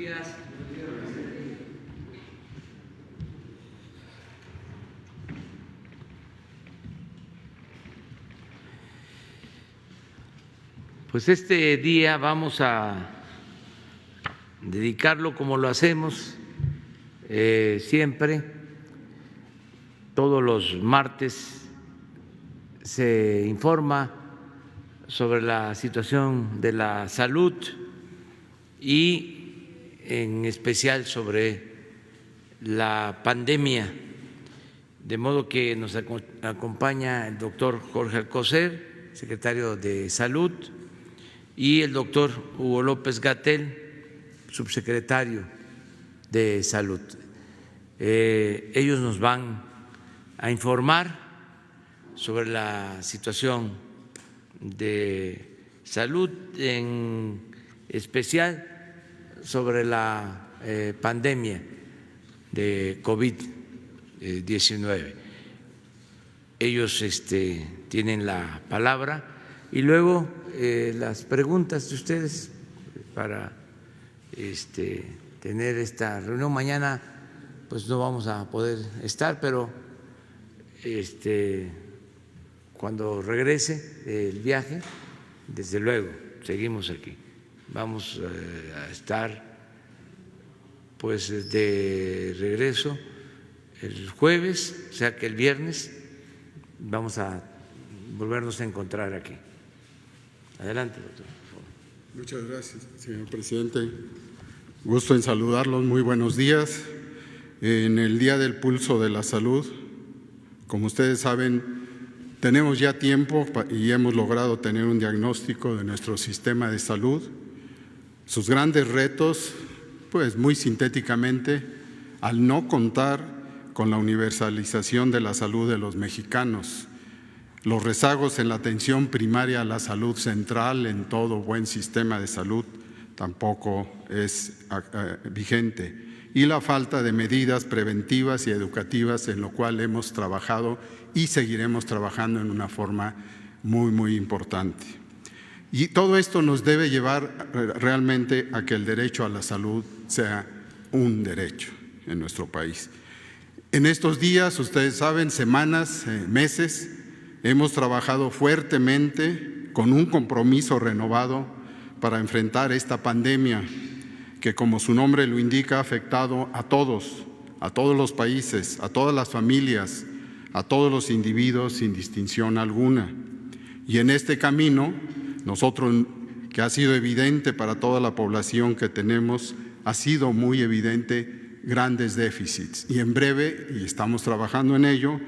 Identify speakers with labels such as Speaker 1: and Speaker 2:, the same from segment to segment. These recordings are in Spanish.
Speaker 1: días. Pues este día vamos a dedicarlo como lo hacemos siempre. Todos los martes se informa sobre la situación de la salud y en especial sobre la pandemia, de modo que nos acompaña el doctor Jorge Alcocer, secretario de Salud, y el doctor Hugo López-Gatell, subsecretario de Salud. Ellos nos van a informar sobre la situación de salud, en especial sobre la pandemia de COVID-19. Ellos tienen la palabra y luego las preguntas de ustedes para tener esta reunión. Mañana pues no vamos a poder estar, pero cuando regrese el viaje, desde luego, seguimos aquí. Vamos a estar pues de regreso el jueves, o sea que el viernes vamos a volvernos a encontrar aquí. Adelante, doctor.
Speaker 2: Muchas gracias, señor presidente. Gusto en saludarlos. Muy buenos días. En el Día del Pulso de la Salud, como ustedes saben, tenemos ya tiempo y hemos logrado tener un diagnóstico de nuestro sistema de salud, sus grandes retos, pues muy sintéticamente, al no contar con la universalización de la salud de los mexicanos, los rezagos en la atención primaria a la salud central en todo buen sistema de salud tampoco es vigente, y la falta de medidas preventivas y educativas, en lo cual hemos trabajado y seguiremos trabajando en una forma muy importante. Y todo esto nos debe llevar realmente a que el derecho a la salud sea un derecho en nuestro país. En estos días, ustedes saben, semanas, meses, hemos trabajado fuertemente con un compromiso renovado para enfrentar esta pandemia que, como su nombre lo indica, ha afectado a todos los países, a todas las familias, a todos los individuos sin distinción alguna. Y en este camino, nosotros, que ha sido evidente para toda la población que tenemos, ha sido muy evidente grandes déficits. Y en breve, y estamos trabajando en ello,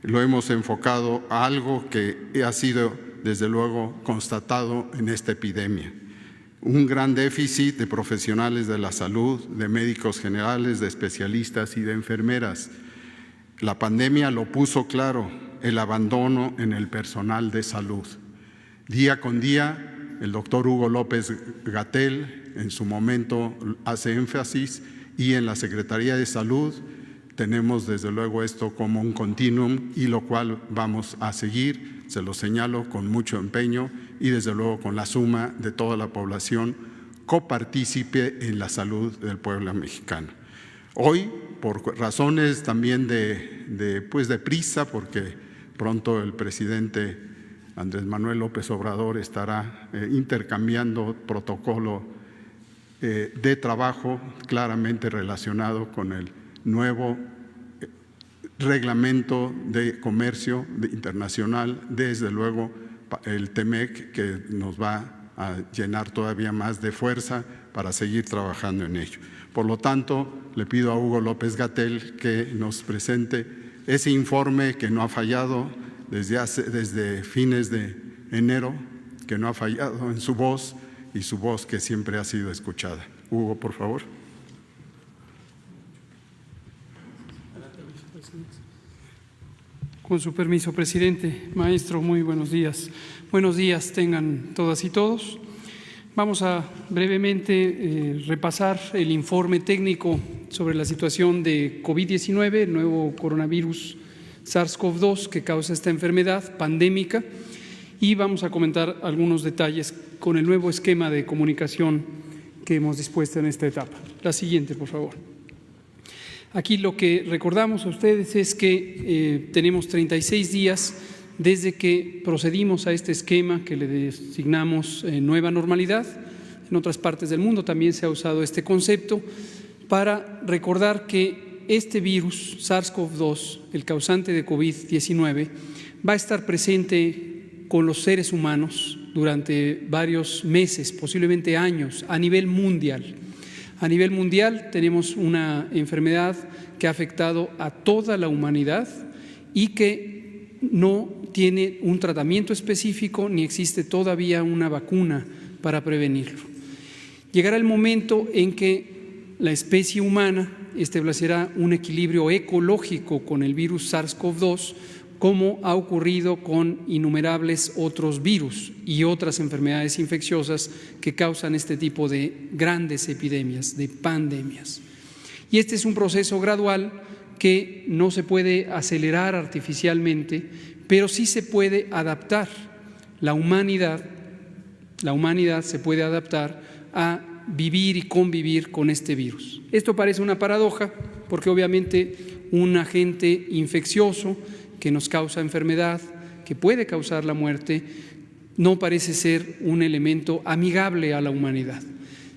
Speaker 2: lo hemos enfocado a algo que ha sido, desde luego, constatado en esta epidemia. Un gran déficit de profesionales de la salud, de médicos generales, de especialistas y de enfermeras. La pandemia lo puso claro, el abandono en el personal de salud. Día con día, el doctor Hugo López-Gatell en su momento hace énfasis, y en la Secretaría de Salud tenemos desde luego esto como un continuum, y lo cual vamos a seguir, se lo señalo, con mucho empeño y desde luego con la suma de toda la población copartícipe en la salud del pueblo mexicano. Hoy, por razones también de prisa, porque pronto el presidente Andrés Manuel López Obrador estará intercambiando protocolo de trabajo claramente relacionado con el nuevo reglamento de comercio internacional, desde luego el TEMEC, que nos va a llenar todavía más de fuerza para seguir trabajando en ello. Por lo tanto, le pido a Hugo López-Gatell que nos presente ese informe que no ha fallado desde fines de enero, que no ha fallado en su voz, y su voz que siempre ha sido escuchada. Hugo, por favor.
Speaker 3: Con su permiso, presidente. Maestro, muy buenos días. Buenos días tengan todas y todos. Vamos a brevemente repasar el informe técnico sobre la situación de COVID-19, el nuevo coronavirus SARS-CoV-2 que causa esta enfermedad pandémica, y vamos a comentar algunos detalles con el nuevo esquema de comunicación que hemos dispuesto en esta etapa. La siguiente, por favor. Aquí lo que recordamos a ustedes es que tenemos 36 días desde que procedimos a este esquema que le designamos nueva normalidad. En otras partes del mundo también se ha usado este concepto para recordar que este virus, SARS-CoV-2, el causante de COVID-19, va a estar presente con los seres humanos durante varios meses, posiblemente años, a nivel mundial. A nivel mundial tenemos una enfermedad que ha afectado a toda la humanidad y que no tiene un tratamiento específico ni existe todavía una vacuna para prevenirlo. Llegará el momento en que la especie humana establecerá un equilibrio ecológico con el virus SARS-CoV-2, como ha ocurrido con innumerables otros virus y otras enfermedades infecciosas que causan este tipo de grandes epidemias, de pandemias. Y este es un proceso gradual que no se puede acelerar artificialmente, pero sí se puede adaptar. La humanidad se puede adaptar a vivir y convivir con este virus. Esto parece una paradoja porque obviamente un agente infeccioso que nos causa enfermedad, que puede causar la muerte, no parece ser un elemento amigable a la humanidad.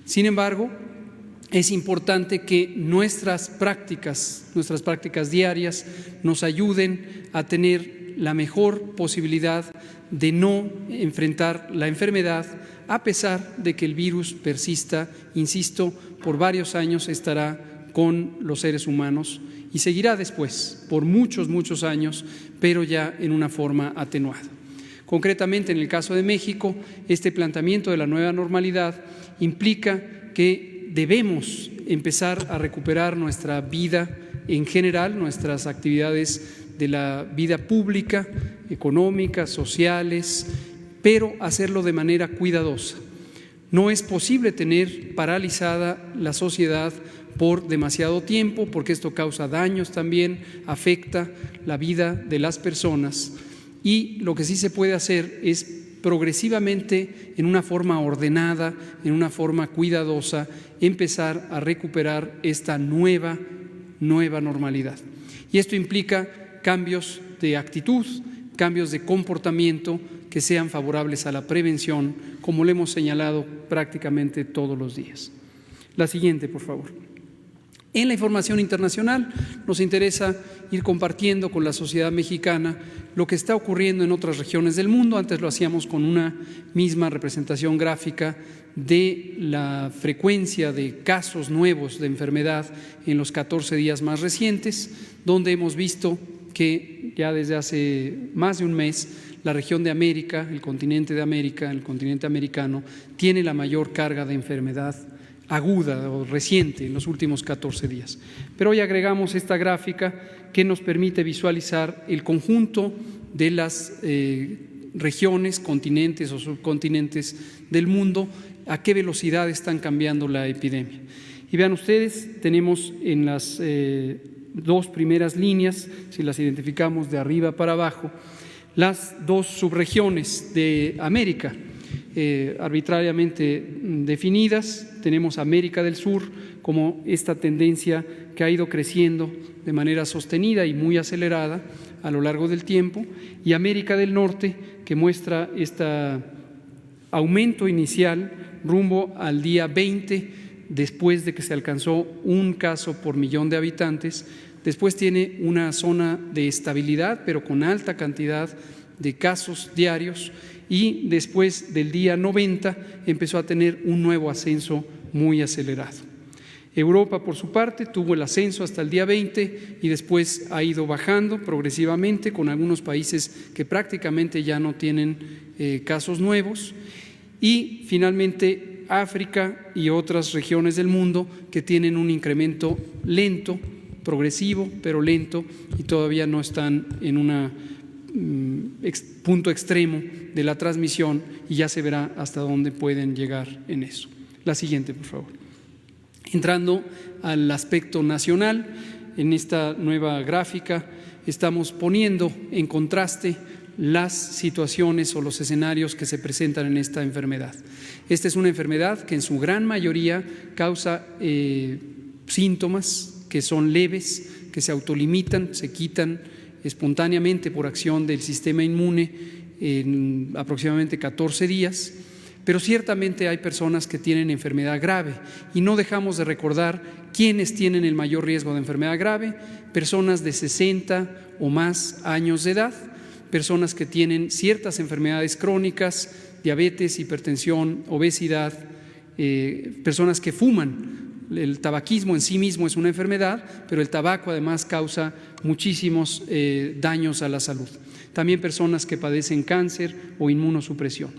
Speaker 3: Sin embargo, es importante que nuestras prácticas diarias nos ayuden a tener la mejor posibilidad de no enfrentar la enfermedad, a pesar de que el virus persista, insisto, por varios años estará con los seres humanos y seguirá después por muchos años, pero ya en una forma atenuada. Concretamente, en el caso de México, este planteamiento de la nueva normalidad implica que debemos empezar a recuperar nuestra vida en general, nuestras actividades de la vida pública, económicas, sociales, pero hacerlo de manera cuidadosa. No es posible tener paralizada la sociedad por demasiado tiempo, porque esto causa daños también, afecta la vida de las personas, y lo que sí se puede hacer es progresivamente, en una forma ordenada, en una forma cuidadosa, empezar a recuperar esta nueva normalidad. Y esto implica cambios de actitud, cambios de comportamiento que sean favorables a la prevención, como lo hemos señalado prácticamente todos los días. La siguiente, por favor. En la información internacional nos interesa ir compartiendo con la sociedad mexicana lo que está ocurriendo en otras regiones del mundo. Antes lo hacíamos con una misma representación gráfica de la frecuencia de casos nuevos de enfermedad en los 14 días más recientes, donde hemos visto que ya desde hace más de un mes la región de América, el continente americano, tiene la mayor carga de enfermedad aguda o reciente en los últimos 14 días. Pero hoy agregamos esta gráfica que nos permite visualizar el conjunto de las regiones, continentes o subcontinentes del mundo, a qué velocidad están cambiando la epidemia. Y vean ustedes, tenemos en las dos primeras líneas, si las identificamos de arriba para abajo, las dos subregiones de América, arbitrariamente definidas. Tenemos América del Sur como esta tendencia que ha ido creciendo de manera sostenida y muy acelerada a lo largo del tiempo, y América del Norte, que muestra este aumento inicial rumbo al día 20, después de que se alcanzó un caso por millón de habitantes. Después tiene una zona de estabilidad, pero con alta cantidad de casos diarios, y después del día 90 empezó a tener un nuevo ascenso muy acelerado. Europa, por su parte, tuvo el ascenso hasta el día 20 y después ha ido bajando progresivamente, con algunos países que prácticamente ya no tienen casos nuevos, y finalmente África y otras regiones del mundo que tienen un incremento lento, progresivo, pero lento, y todavía no están en un punto extremo de la transmisión, y ya se verá hasta dónde pueden llegar en eso. La siguiente, por favor. Entrando al aspecto nacional, en esta nueva gráfica estamos poniendo en contraste las situaciones o los escenarios que se presentan en esta enfermedad. Esta es una enfermedad que en su gran mayoría causa síntomas que son leves, que se autolimitan, se quitan espontáneamente por acción del sistema inmune en aproximadamente 14 días, pero ciertamente hay personas que tienen enfermedad grave y no dejamos de recordar quiénes tienen el mayor riesgo de enfermedad grave: personas de 60 o más años de edad, personas que tienen ciertas enfermedades crónicas, diabetes, hipertensión, obesidad, personas que fuman. El tabaquismo en sí mismo es una enfermedad, pero el tabaco además causa muchísimos daños a la salud. También personas que padecen cáncer o inmunosupresión.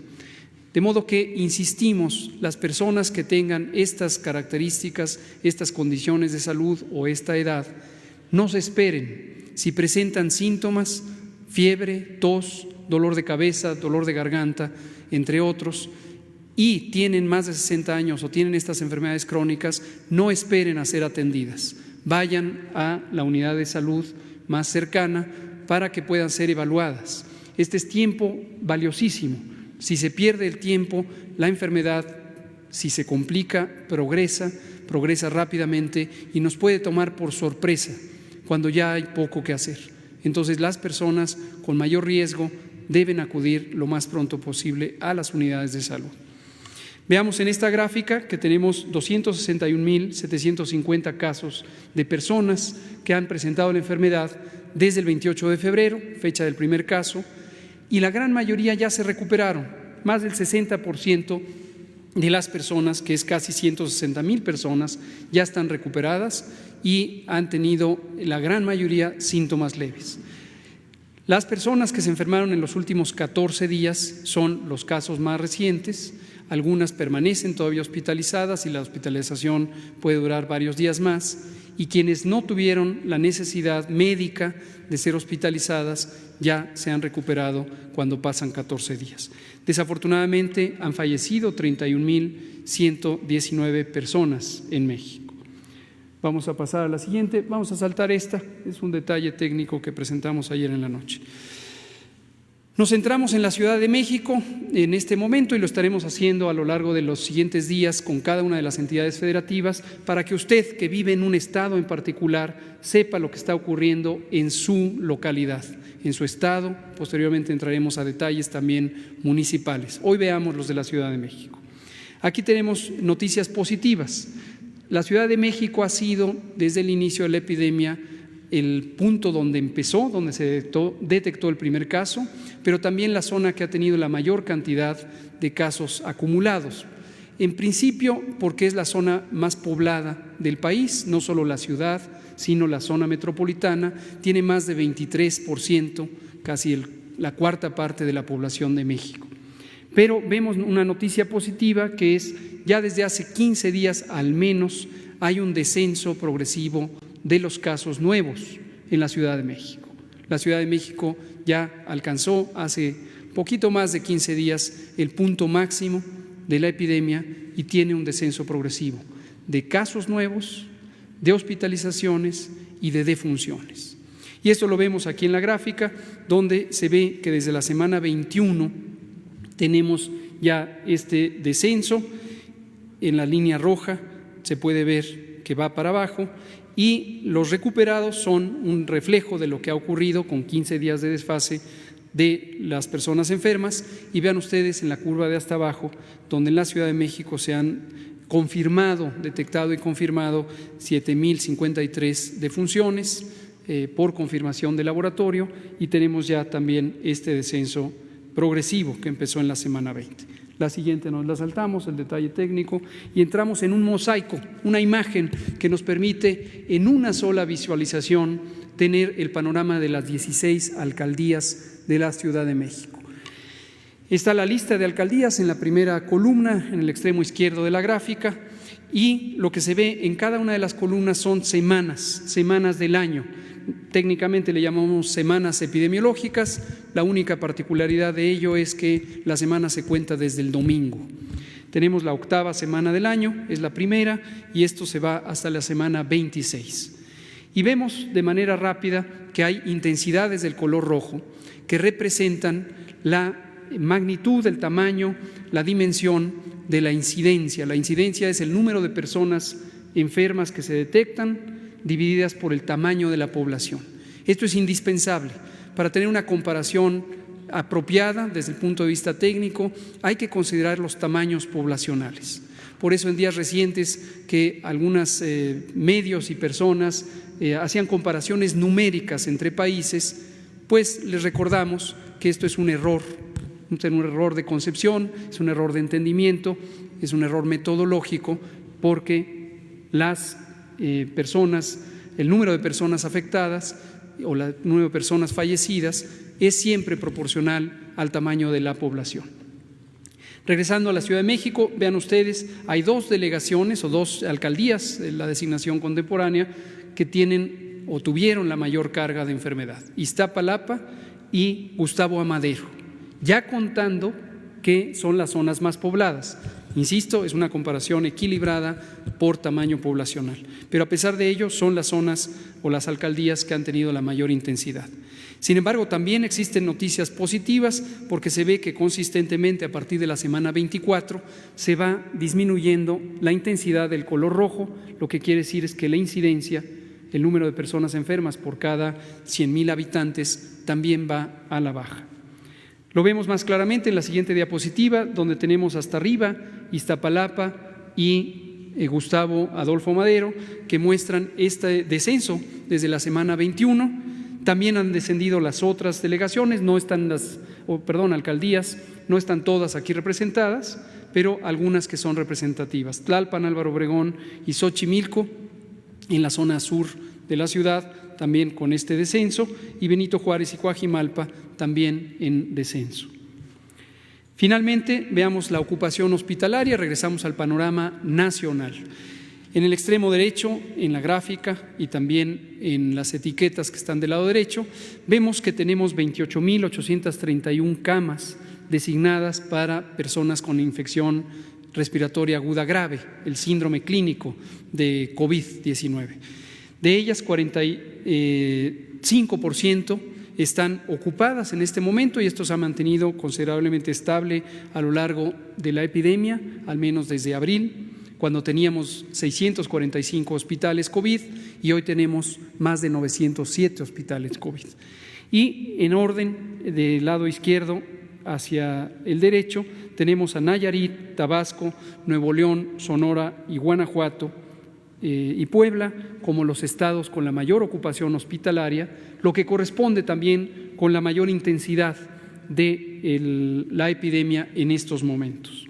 Speaker 3: De modo que insistimos, las personas que tengan estas características, estas condiciones de salud o esta edad, no se esperen. Si presentan síntomas, fiebre, tos, dolor de cabeza, dolor de garganta, entre otros, y tienen más de 60 años o tienen estas enfermedades crónicas, no esperen a ser atendidas. Vayan a la unidad de salud más cercana para que puedan ser evaluadas. Este es tiempo valiosísimo. Si se pierde el tiempo, la enfermedad, si se complica, progresa rápidamente y nos puede tomar por sorpresa cuando ya hay poco que hacer. Entonces, las personas con mayor riesgo deben acudir lo más pronto posible a las unidades de salud. Veamos en esta gráfica que tenemos 261.750 casos de personas que han presentado la enfermedad desde el 28 de febrero, fecha del primer caso, y la gran mayoría ya se recuperaron. Más del 60% de las personas, que es casi 160,000 personas, ya están recuperadas y han tenido la gran mayoría síntomas leves. Las personas que se enfermaron en los últimos 14 días son los casos más recientes. Algunas permanecen todavía hospitalizadas y la hospitalización puede durar varios días más, y quienes no tuvieron la necesidad médica de ser hospitalizadas ya se han recuperado cuando pasan 14 días. Desafortunadamente han fallecido 31.119 personas en México. Vamos a pasar a la siguiente, vamos a saltar esta, es un detalle técnico que presentamos ayer en la noche. Nos centramos en la Ciudad de México en este momento y lo estaremos haciendo a lo largo de los siguientes días con cada una de las entidades federativas para que usted, que vive en un estado en particular, sepa lo que está ocurriendo en su localidad, en su estado. Posteriormente entraremos a detalles también municipales. Hoy veamos los de la Ciudad de México. Aquí tenemos noticias positivas. La Ciudad de México ha sido, desde el inicio de la epidemia, el punto donde empezó, donde se detectó el primer caso, pero también la zona que ha tenido la mayor cantidad de casos acumulados. En principio, porque es la zona más poblada del país, no solo la ciudad, sino la zona metropolitana, tiene más de 23%, casi la cuarta parte de la población de México. Pero vemos una noticia positiva, que es ya desde hace 15 días al menos hay un descenso progresivo de los casos nuevos en la Ciudad de México. La Ciudad de México ya alcanzó hace poquito más de 15 días el punto máximo de la epidemia y tiene un descenso progresivo de casos nuevos, de hospitalizaciones y de defunciones. Y esto lo vemos aquí en la gráfica, donde se ve que desde la semana 21 tenemos ya este descenso. En la línea roja se puede ver que va para abajo, y los recuperados son un reflejo de lo que ha ocurrido con 15 días de desfase de las personas enfermas. Y vean ustedes en la curva de hasta abajo, donde en la Ciudad de México se han detectado y confirmado 7.053 defunciones por confirmación de laboratorio, y tenemos ya también este descenso progresivo que empezó en la semana 20. La siguiente nos la saltamos, el detalle técnico, y entramos en un mosaico, una imagen que nos permite en una sola visualización tener el panorama de las 16 alcaldías de la Ciudad de México. Está la lista de alcaldías en la primera columna, en el extremo izquierdo de la gráfica, y lo que se ve en cada una de las columnas son semanas del año. Técnicamente le llamamos semanas epidemiológicas. La única particularidad de ello es que la semana se cuenta desde el domingo. Tenemos la octava semana del año, es la primera, y esto se va hasta la semana 26. Y vemos de manera rápida que hay intensidades del color rojo que representan la magnitud, el tamaño, la dimensión de la incidencia. La incidencia es el número de personas enfermas que se detectan divididas por el tamaño de la población. Esto es indispensable para tener una comparación apropiada desde el punto de vista técnico. Hay que considerar los tamaños poblacionales. Por eso en días recientes que algunos medios y personas hacían comparaciones numéricas entre países, pues les recordamos que esto es un error de concepción, es un error de entendimiento, es un error metodológico, porque las personas, el número de personas afectadas o el número de personas fallecidas es siempre proporcional al tamaño de la población. Regresando a la Ciudad de México, vean ustedes, hay 2 delegaciones o 2 alcaldías de la designación contemporánea que tienen o tuvieron la mayor carga de enfermedad: Iztapalapa y Gustavo Amadero, ya contando que son las zonas más pobladas. Insisto, es una comparación equilibrada por tamaño poblacional, pero a pesar de ello son las zonas o las alcaldías que han tenido la mayor intensidad. Sin embargo, también existen noticias positivas, porque se ve que consistentemente a partir de la semana 24 se va disminuyendo la intensidad del color rojo, lo que quiere decir es que la incidencia, el número de personas enfermas por cada 100,000 habitantes, también va a la baja. Lo vemos más claramente en la siguiente diapositiva, donde tenemos hasta arriba Iztapalapa y Gustavo Adolfo Amadero, que muestran este descenso desde la semana 21. También han descendido las otras delegaciones, alcaldías, no están todas aquí representadas, pero algunas que son representativas: Tlalpan, Álvaro Obregón y Xochimilco en la zona sur de la ciudad, también con este descenso, y Benito Juárez y Coajimalpa también en descenso. Finalmente, veamos la ocupación hospitalaria. Regresamos al panorama nacional. En el extremo derecho, en la gráfica y también en las etiquetas que están del lado derecho, vemos que tenemos 28,831 camas designadas para personas con infección respiratoria aguda grave, el síndrome clínico de COVID-19. De ellas, 45% están ocupadas en este momento, y esto se ha mantenido considerablemente estable a lo largo de la epidemia, al menos desde abril, cuando teníamos 645 hospitales COVID y hoy tenemos más de 907 hospitales COVID. Y en orden del lado izquierdo hacia el derecho tenemos a Nayarit, Tabasco, Nuevo León, Sonora y Guanajuato y Puebla como los estados con la mayor ocupación hospitalaria, lo que corresponde también con la mayor intensidad de la epidemia en estos momentos.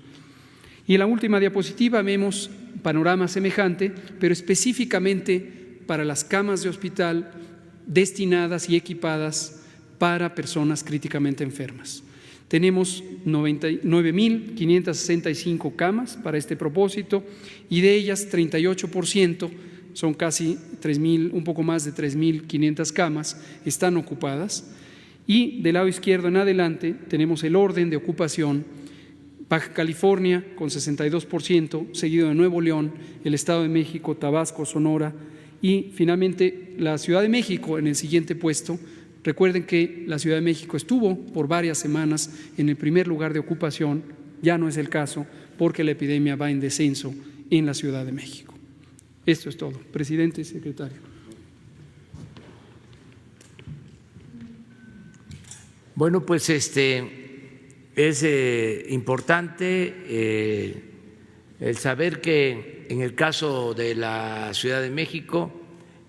Speaker 3: Y en la última diapositiva vemos panorama semejante, pero específicamente para las camas de hospital destinadas y equipadas para personas críticamente enfermas. Tenemos 99,565 camas para este propósito, y de ellas 38%, son casi 3,000, un poco más de 3,500 camas, están ocupadas. Y del lado izquierdo en adelante tenemos el orden de ocupación: Baja California con 62%, seguido de Nuevo León, el Estado de México, Tabasco, Sonora y finalmente la Ciudad de México en el siguiente puesto. Recuerden que la Ciudad de México estuvo por varias semanas en el primer lugar de ocupación, ya no es el caso porque la epidemia va en descenso en la Ciudad de México. Esto es todo. Presidente y secretario.
Speaker 1: Bueno, pues es importante el saber que en el caso de la Ciudad de México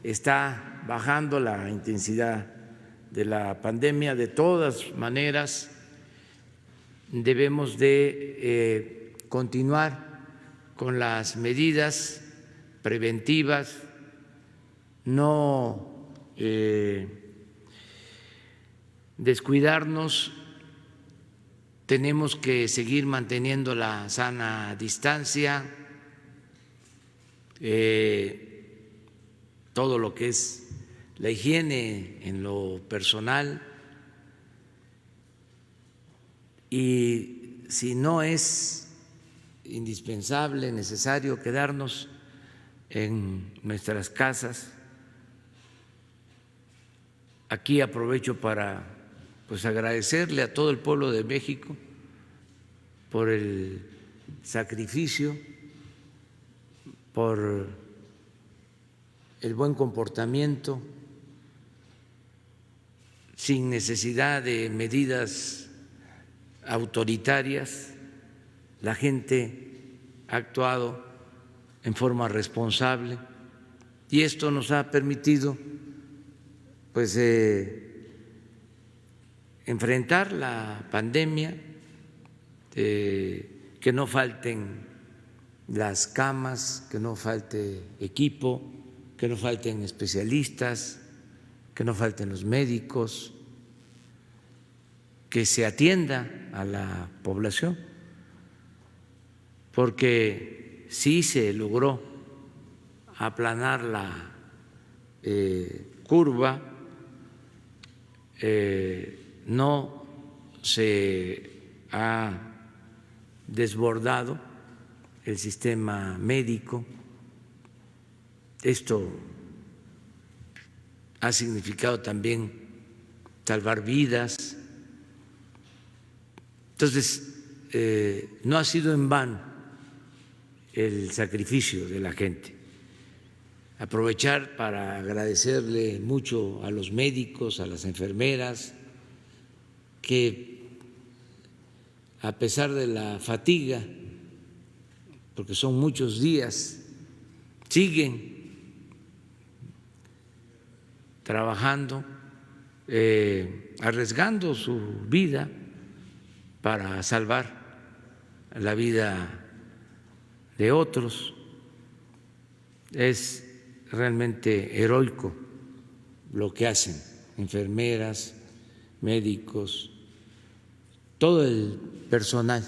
Speaker 1: está bajando la intensidad de la pandemia. De todas maneras, debemos de continuar con las medidas preventivas, no descuidarnos. Tenemos que seguir manteniendo la sana distancia, todo lo que es la higiene en lo personal, y si no es indispensable, necesario quedarnos en nuestras casas. Aquí aprovecho para pues agradecerle a todo el pueblo de México por el sacrificio, por el buen comportamiento, sin necesidad de medidas autoritarias. La gente ha actuado en forma responsable y esto nos ha permitido pues enfrentar la pandemia, que no falten las camas, que no falte equipo, que no falten especialistas, que no falten los médicos, que se atienda a la población, porque sí se logró aplanar la curva, no se ha desbordado el sistema médico. Esto ha significado también salvar vidas. Entonces, no ha sido en vano el sacrificio de la gente. Aprovechar para agradecerle mucho a los médicos, a las enfermeras, que a pesar de la fatiga, porque son muchos días, siguen trabajando, arriesgando su vida para salvar la vida de otros. Es realmente heroico lo que hacen enfermeras, médicos, todo el personal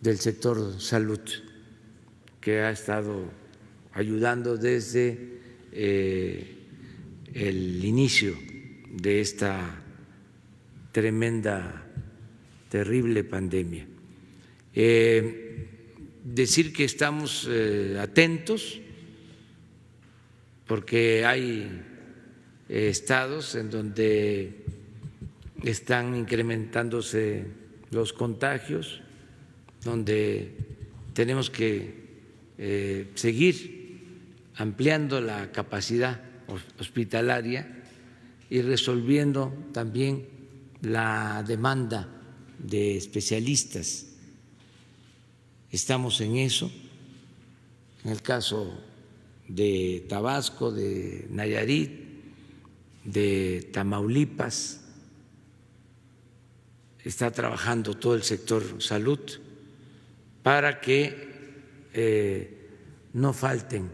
Speaker 1: del sector salud que ha estado ayudando desde el inicio de esta tremenda, terrible pandemia. Decir que estamos atentos porque hay estados en donde están incrementándose los contagios, donde tenemos que seguir ampliando la capacidad hospitalaria y resolviendo también la demanda de especialistas. Estamos en eso. En el caso de Tabasco, de Nayarit, de Tamaulipas, está trabajando todo el sector salud para que no falten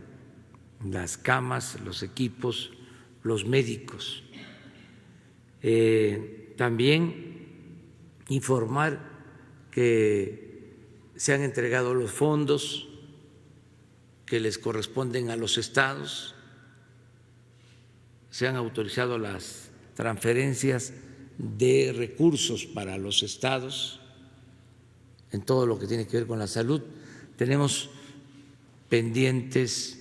Speaker 1: las camas, los equipos, los médicos. También informar que se han entregado los fondos que les corresponden a los estados, se han autorizado las transferencias de recursos para los estados en todo lo que tiene que ver con la salud. Tenemos pendientes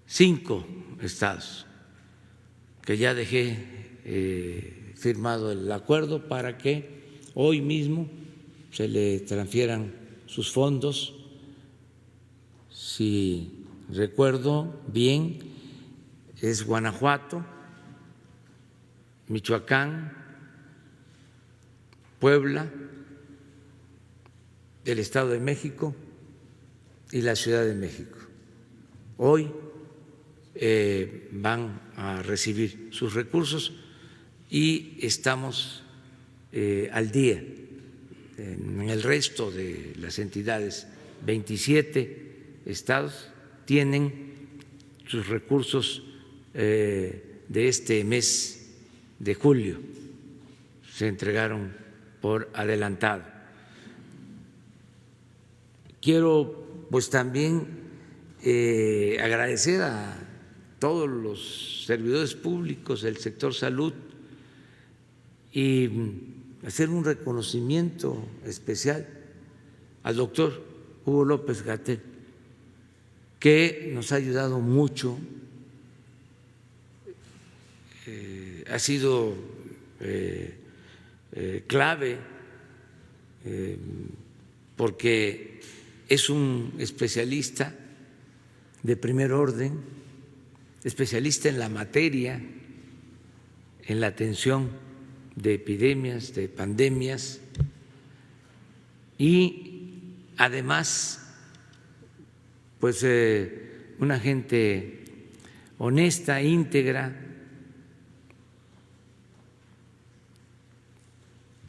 Speaker 1: 5 estados que ya dejé firmado el acuerdo para que hoy mismo se le transfieran sus fondos. Si recuerdo bien, es Guanajuato, Michoacán, Puebla, el Estado de México y la Ciudad de México. Hoy van a recibir sus recursos y estamos al día. En el resto de las entidades, 27 estados tienen sus recursos de este mes de julio, se entregaron por adelantado. Quiero pues también agradecer a todos los servidores públicos del sector salud y hacer un reconocimiento especial al doctor Hugo López-Gatell, que nos ha ayudado mucho, ha sido clave porque es un especialista de primer orden, especialista en la materia, en la atención de epidemias, de pandemias, y además, pues una gente honesta, íntegra,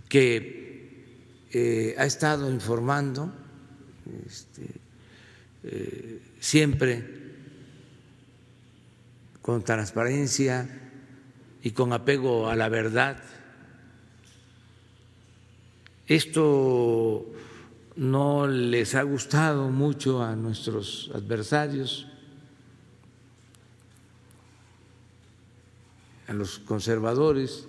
Speaker 1: que ha estado informando siempre con transparencia y con apego a la verdad. Esto no les ha gustado mucho a nuestros adversarios, a los conservadores,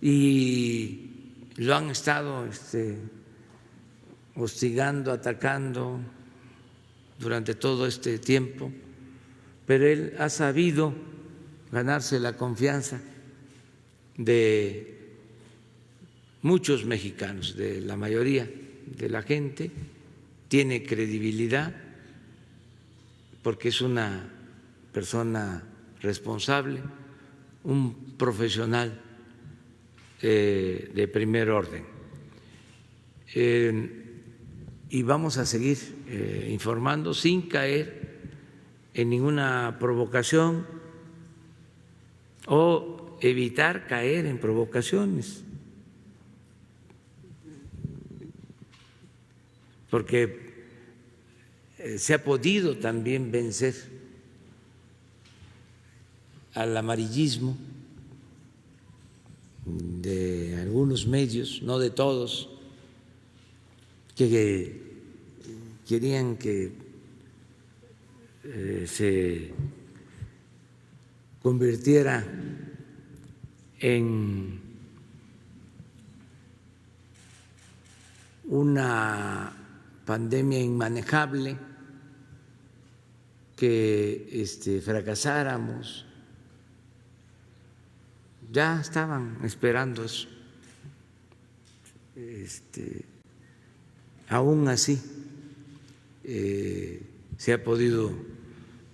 Speaker 1: y lo han estado hostigando, atacando durante todo este tiempo, pero él ha sabido ganarse la confianza de muchos mexicanos, de la mayoría de la gente, tiene credibilidad porque es una persona responsable, un profesional de primer orden. Y vamos a seguir informando sin caer en ninguna provocación o evitar caer en provocaciones, porque se ha podido también vencer al amarillismo de algunos medios, no de todos, que querían que se convirtiera en una pandemia inmanejable, que fracasáramos. Ya estaban esperando eso. Aún así se ha podido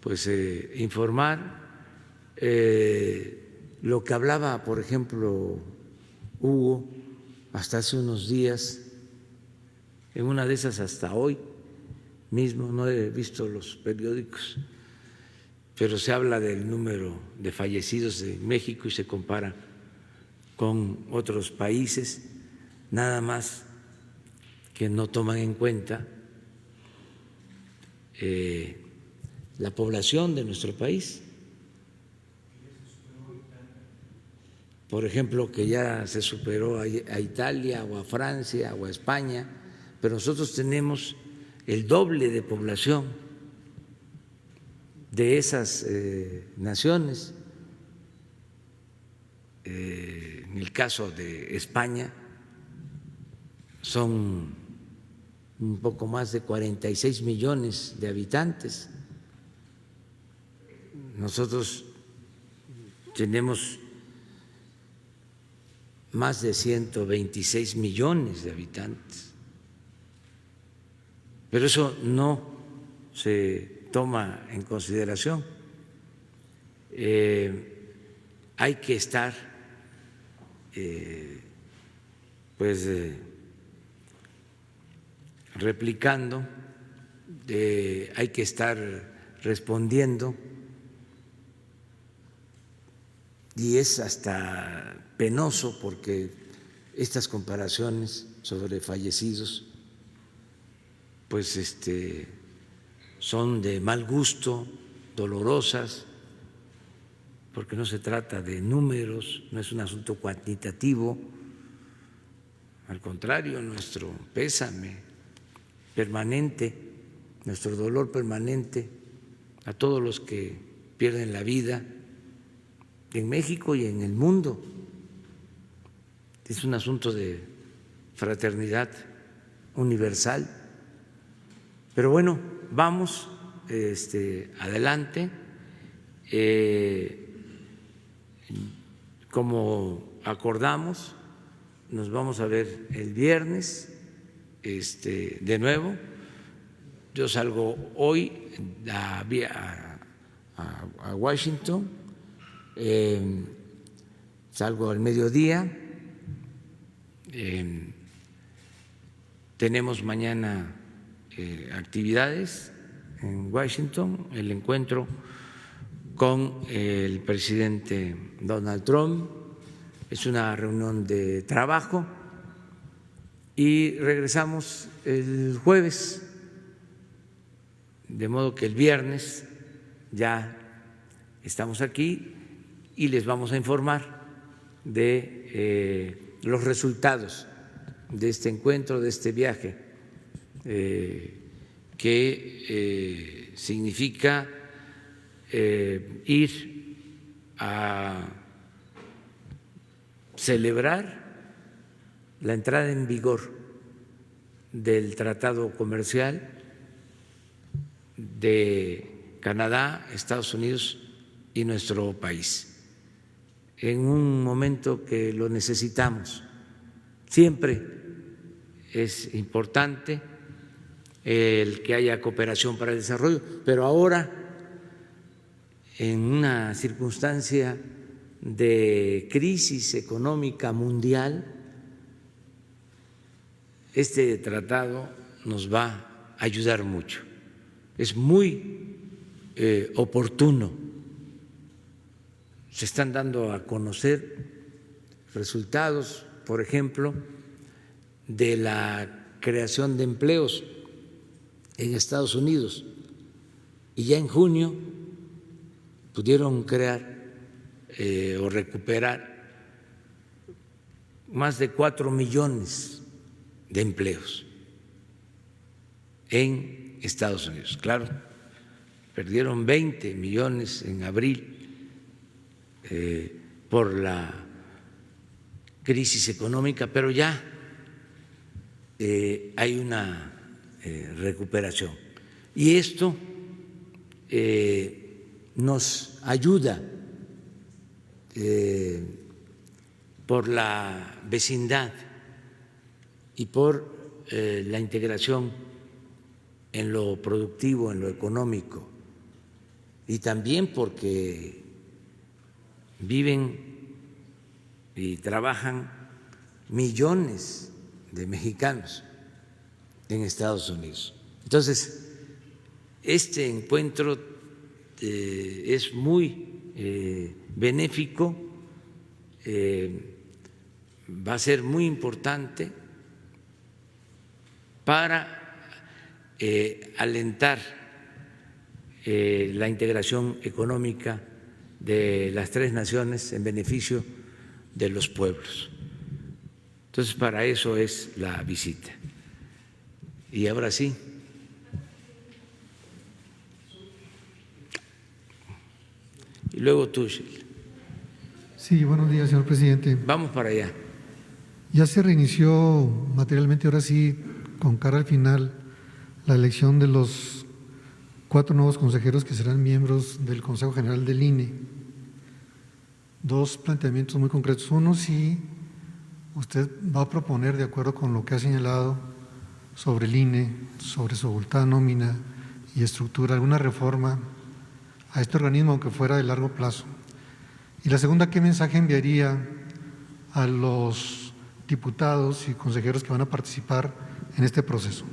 Speaker 1: pues informar. Lo que hablaba, por ejemplo, Hugo hasta hace unos días, en una de esas hasta hoy mismo, no he visto los periódicos, pero se habla del número de fallecidos de México y se compara con otros países, nada más que no toman en cuenta la población de nuestro país. Por ejemplo, que ya se superó a Italia o a Francia o a España, pero nosotros tenemos el doble de población de esas naciones. En el caso de España son un poco más de 46 millones de habitantes. Nosotros tenemos más de 126 millones de habitantes, pero eso no se toma en consideración. Hay que estar replicando, hay que estar respondiendo, y es hasta penoso porque estas comparaciones sobre fallecidos pues son de mal gusto, dolorosas, porque no se trata de números, no es un asunto cuantitativo, al contrario, nuestro pésame permanente, nuestro dolor permanente a todos los que pierden la vida en México y en el mundo. Es un asunto de fraternidad universal. Pero bueno, vamos adelante. Como acordamos, nos vamos a ver el viernes de nuevo. Yo salgo hoy a Washington, salgo al mediodía. Tenemos mañana actividades en Washington, el encuentro con el presidente Donald Trump, es una reunión de trabajo y regresamos el jueves, de modo que el viernes ya estamos aquí y les vamos a informar de los resultados de este encuentro, de este viaje, que significa ir a celebrar la entrada en vigor del Tratado Comercial de Canadá, Estados Unidos y nuestro país, en un momento que lo necesitamos. Siempre es importante el que haya cooperación para el desarrollo, pero ahora, en una circunstancia de crisis económica mundial, este tratado nos va a ayudar mucho. Es muy oportuno. Se están dando a conocer resultados, por ejemplo, de la creación de empleos en Estados Unidos, y ya en junio pudieron crear o recuperar más de 4 millones de empleos en Estados Unidos. Claro, perdieron 20 millones en abril por la crisis económica, pero ya hay una recuperación. Y esto nos ayuda por la vecindad y por la integración en lo productivo, en lo económico, y también porque viven y trabajan millones de mexicanos en Estados Unidos. Entonces, este encuentro es muy benéfico, va a ser muy importante para alentar la integración económica de las tres naciones en beneficio de los pueblos. Entonces, para eso es la visita. Y ahora sí. Y luego tú, Sheila.
Speaker 4: Sí, buenos días, señor presidente.
Speaker 1: Vamos para allá.
Speaker 4: Ya se reinició materialmente, ahora sí, con cara al final, la elección de los 4 nuevos consejeros que serán miembros del Consejo General del INE. 2 planteamientos muy concretos. Uno, si usted va a proponer, de acuerdo con lo que ha señalado sobre el INE, sobre su abultada nómina y estructura, alguna reforma a este organismo, aunque fuera de largo plazo. Y la segunda, ¿qué mensaje enviaría a los diputados y consejeros que van a participar en este proceso?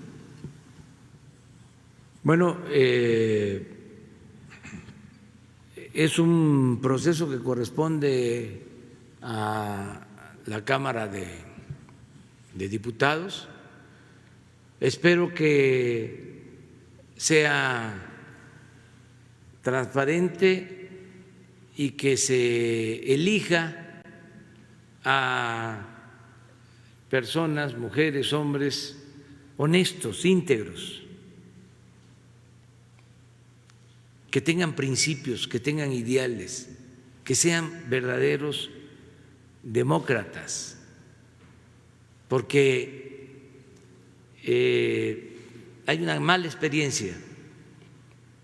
Speaker 1: Bueno, es un proceso que corresponde a la Cámara de Diputados. Espero que sea transparente y que se elija a personas, mujeres, hombres honestos, íntegros, que tengan principios, que tengan ideales, que sean verdaderos demócratas, porque hay una mala experiencia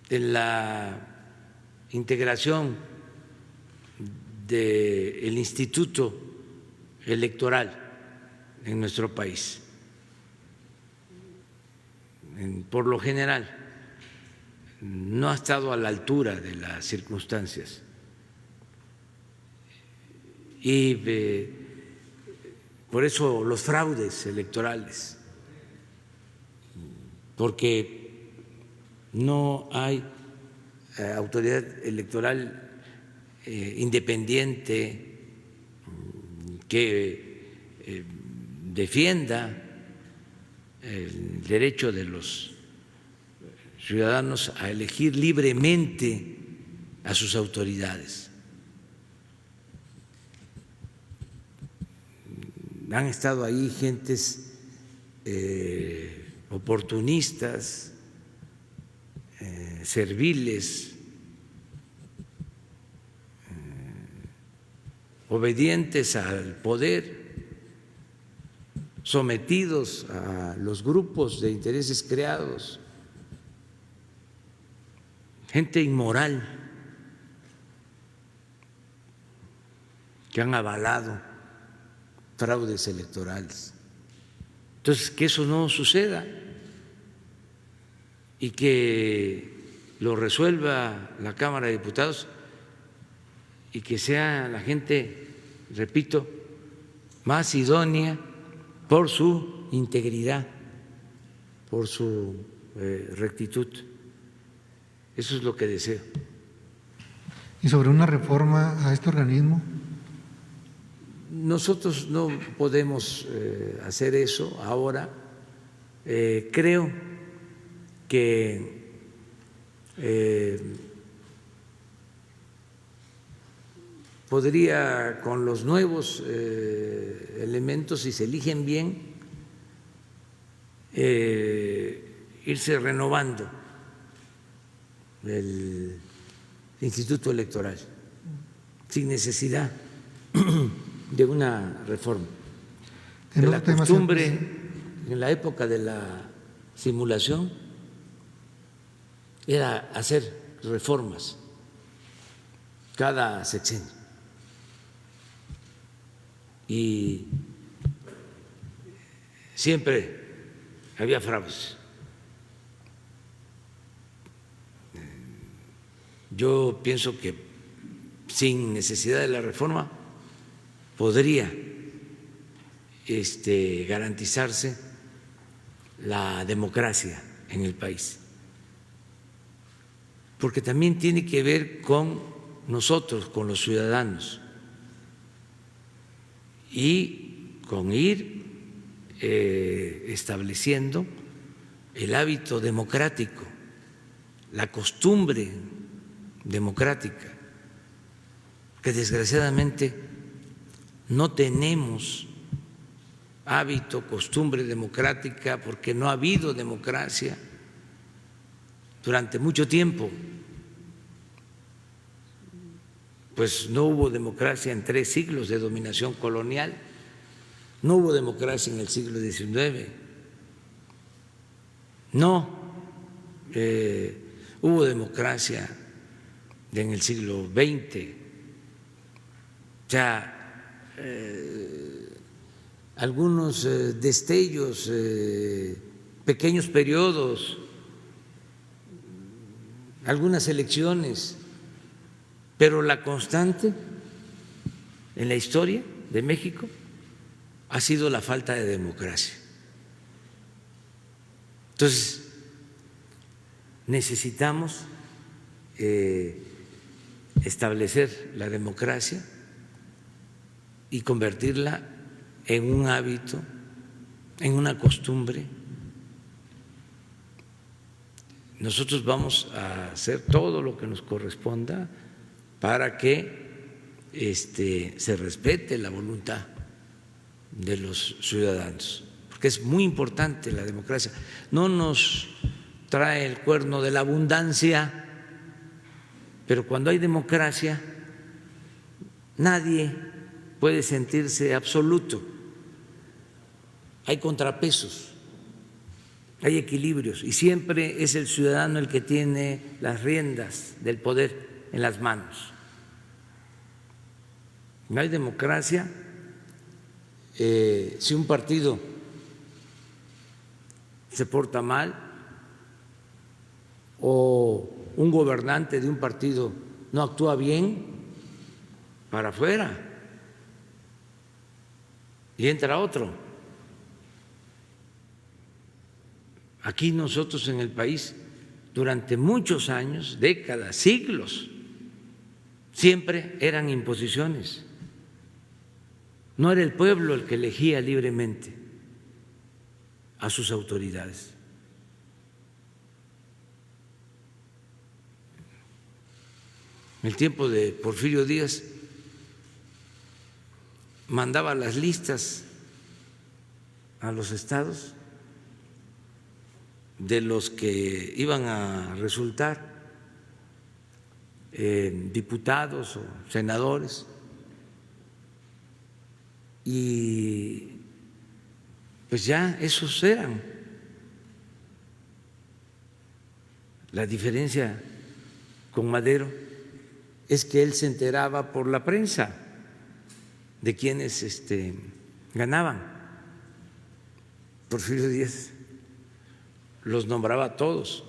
Speaker 1: en la integración del Instituto electoral en nuestro país. Por lo general, no ha estado a la altura de las circunstancias. Y por eso los fraudes electorales, porque no hay autoridad electoral independiente que defienda el derecho de los ciudadanos a elegir libremente a sus autoridades. Han estado ahí gentes oportunistas, serviles, obedientes al poder, sometidos a los grupos de intereses creados, gente inmoral que han avalado fraudes electorales. Entonces, que eso no suceda y que lo resuelva la Cámara de Diputados y que sea la gente, repito, más idónea por su integridad, por su rectitud. Eso es lo que deseo.
Speaker 4: ¿Y sobre una reforma a este organismo?
Speaker 1: Nosotros no podemos hacer eso ahora. Creo que podría, con los nuevos elementos, si se eligen bien, irse renovando el Instituto Electoral sin necesidad de una reforma. De la costumbre en la época de la simulación era hacer reformas cada sexenio y siempre había fraudes. Yo pienso que sin necesidad de la reforma podría garantizarse la democracia en el país, porque también tiene que ver con nosotros, con los ciudadanos, y con ir estableciendo el hábito democrático, la costumbre democrática, que desgraciadamente no tenemos hábito, costumbre democrática, porque no ha habido democracia durante mucho tiempo. Pues no hubo democracia en 3 siglos de dominación colonial, no hubo democracia en el siglo XIX, no hubo democracia en el siglo XX. O sea, algunos destellos, pequeños periodos, algunas elecciones, pero la constante en la historia de México ha sido la falta de democracia. Entonces, necesitamos establecer la democracia y convertirla en un hábito, en una costumbre. Nosotros vamos a hacer todo lo que nos corresponda para que se respete la voluntad de los ciudadanos, porque es muy importante la democracia. No nos trae el cuerno de la abundancia, pero cuando hay democracia nadie puede sentirse absoluto. Hay contrapesos, hay equilibrios, y siempre es el ciudadano el que tiene las riendas del poder en las manos. No hay democracia, si un partido se porta mal o un gobernante de un partido no actúa bien, para afuera y entra otro. Aquí nosotros en el país, durante muchos años, décadas, siglos, siempre eran imposiciones. No era el pueblo el que elegía libremente a sus autoridades. En el tiempo de Porfirio Díaz mandaba las listas a los estados de los que iban a resultar diputados o senadores, y pues ya esos eran. La diferencia con Madero es que él se enteraba por la prensa de quienes ganaban. Porfirio Díaz los nombraba a todos,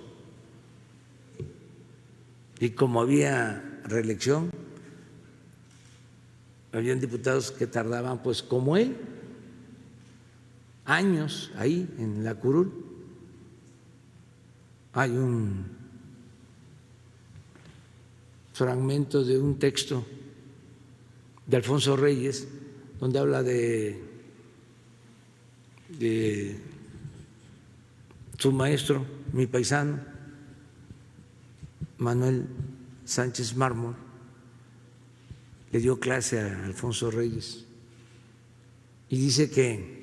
Speaker 1: y como había reelección, habían diputados que tardaban, pues como él, años ahí en la curul. Hay un fragmento de un texto de Alfonso Reyes donde habla de su maestro, mi paisano, Manuel Sánchez Mármol, le dio clase a Alfonso Reyes y dice que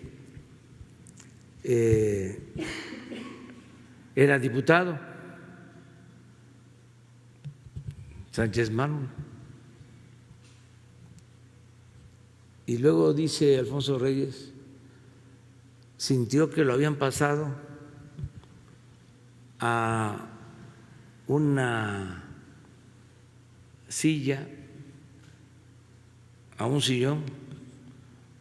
Speaker 1: era diputado Sánchez Mármol, y luego dice Alfonso Reyes, sintió que lo habían pasado a una silla, a un sillón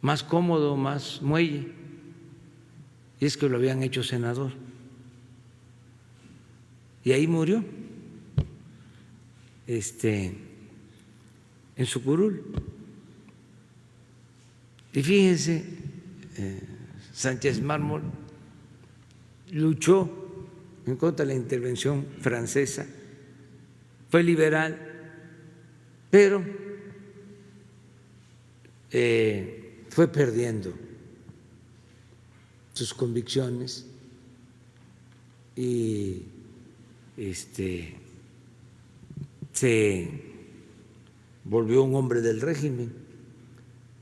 Speaker 1: más cómodo, más muelle, y es que lo habían hecho senador, y ahí murió en su curul. Y fíjense, Sánchez Mármol luchó en contra de la intervención francesa, fue liberal, pero fue perdiendo sus convicciones y se volvió un hombre del régimen,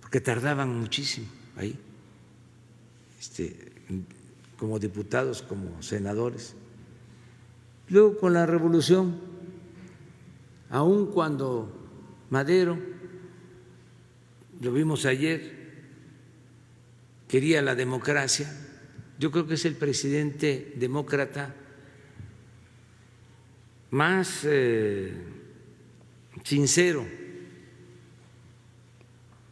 Speaker 1: porque tardaban muchísimo ahí, como diputados, como senadores. Luego con la revolución, aun cuando Madero, lo vimos ayer, quería la democracia, yo creo que es el presidente demócrata más sincero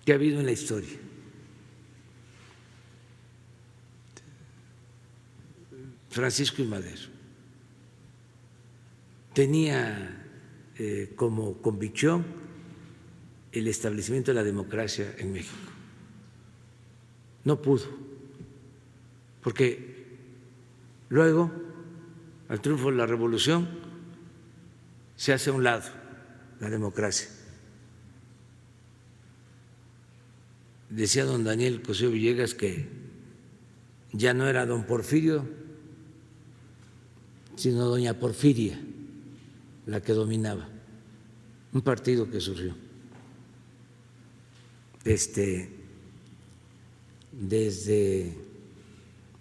Speaker 1: que ha habido en la historia. Francisco I. Madero tenía como convicción el establecimiento de la democracia en México. No pudo, porque luego, al triunfo de la revolución, se hace a un lado la democracia. Decía don Daniel Cosío Villegas que ya no era don Porfirio, sino doña Porfiria la que dominaba, un partido que surgió desde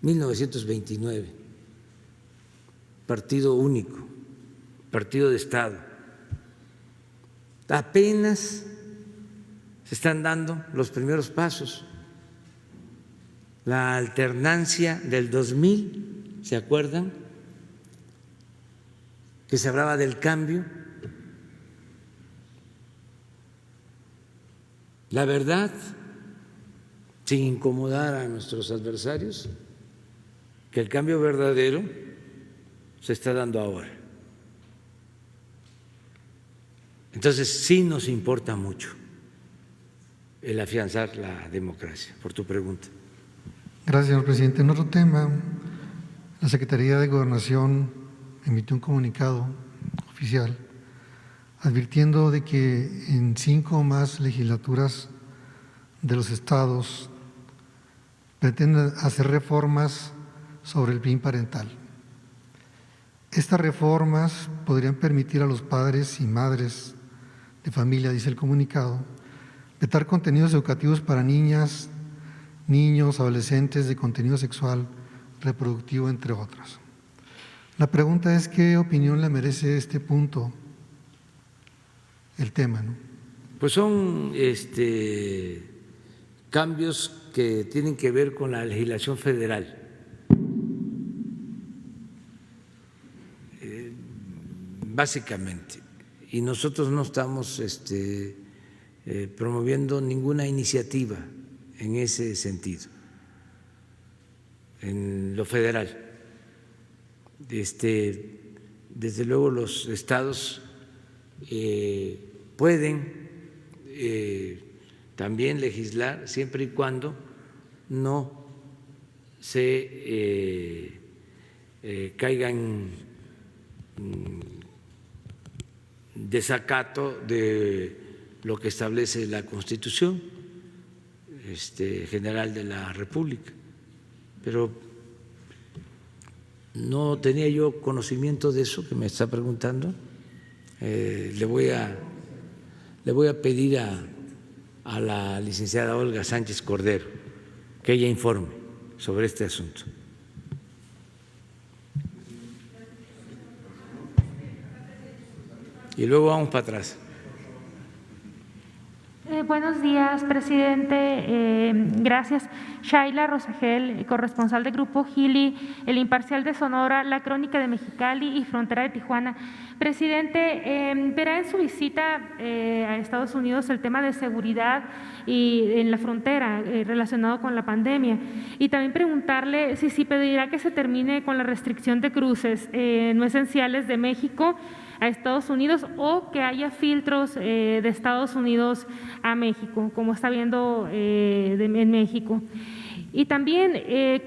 Speaker 1: 1929, partido único, partido de Estado. Apenas se están dando los primeros pasos. La alternancia del 2000, ¿se acuerdan? Que se hablaba del cambio. La verdad sin incomodar a nuestros adversarios, que el cambio verdadero se está dando ahora. Entonces sí nos importa mucho el afianzar la democracia, por tu pregunta.
Speaker 4: Gracias, señor presidente. En otro tema, la Secretaría de Gobernación emitió un comunicado oficial advirtiendo de que en 5 o más legislaturas de los estados pretenden hacer reformas sobre el PIN parental. Estas reformas podrían permitir a los padres y madres de familia, dice el comunicado, vetar contenidos educativos para niñas, niños, adolescentes de contenido sexual, reproductivo, entre otros. La pregunta es, ¿qué opinión le merece este punto, el tema, ¿no?
Speaker 1: Pues son cambios que tienen que ver con la legislación federal. Básicamente, y nosotros no estamos promoviendo ninguna iniciativa en ese sentido, en lo federal. Desde luego los estados pueden también legislar siempre y cuando no se caigan desacato de lo que establece la Constitución General de la República. Pero no tenía yo conocimiento de eso que me está preguntando. Le voy a pedir a la licenciada Olga Sánchez Cordero que ella informe sobre este asunto. Y luego vamos para atrás.
Speaker 5: Buenos días, presidente. Gracias. Shaila Rosagel, corresponsal del Grupo Gili, El Imparcial de Sonora, La Crónica de Mexicali y Frontera de Tijuana. Presidente, verá en su visita a Estados Unidos el tema de seguridad y en la frontera relacionado con la pandemia. Y también preguntarle si pedirá que se termine con la restricción de cruces no esenciales de México a Estados Unidos o que haya filtros de Estados Unidos a México, como está viendo en México. Y también,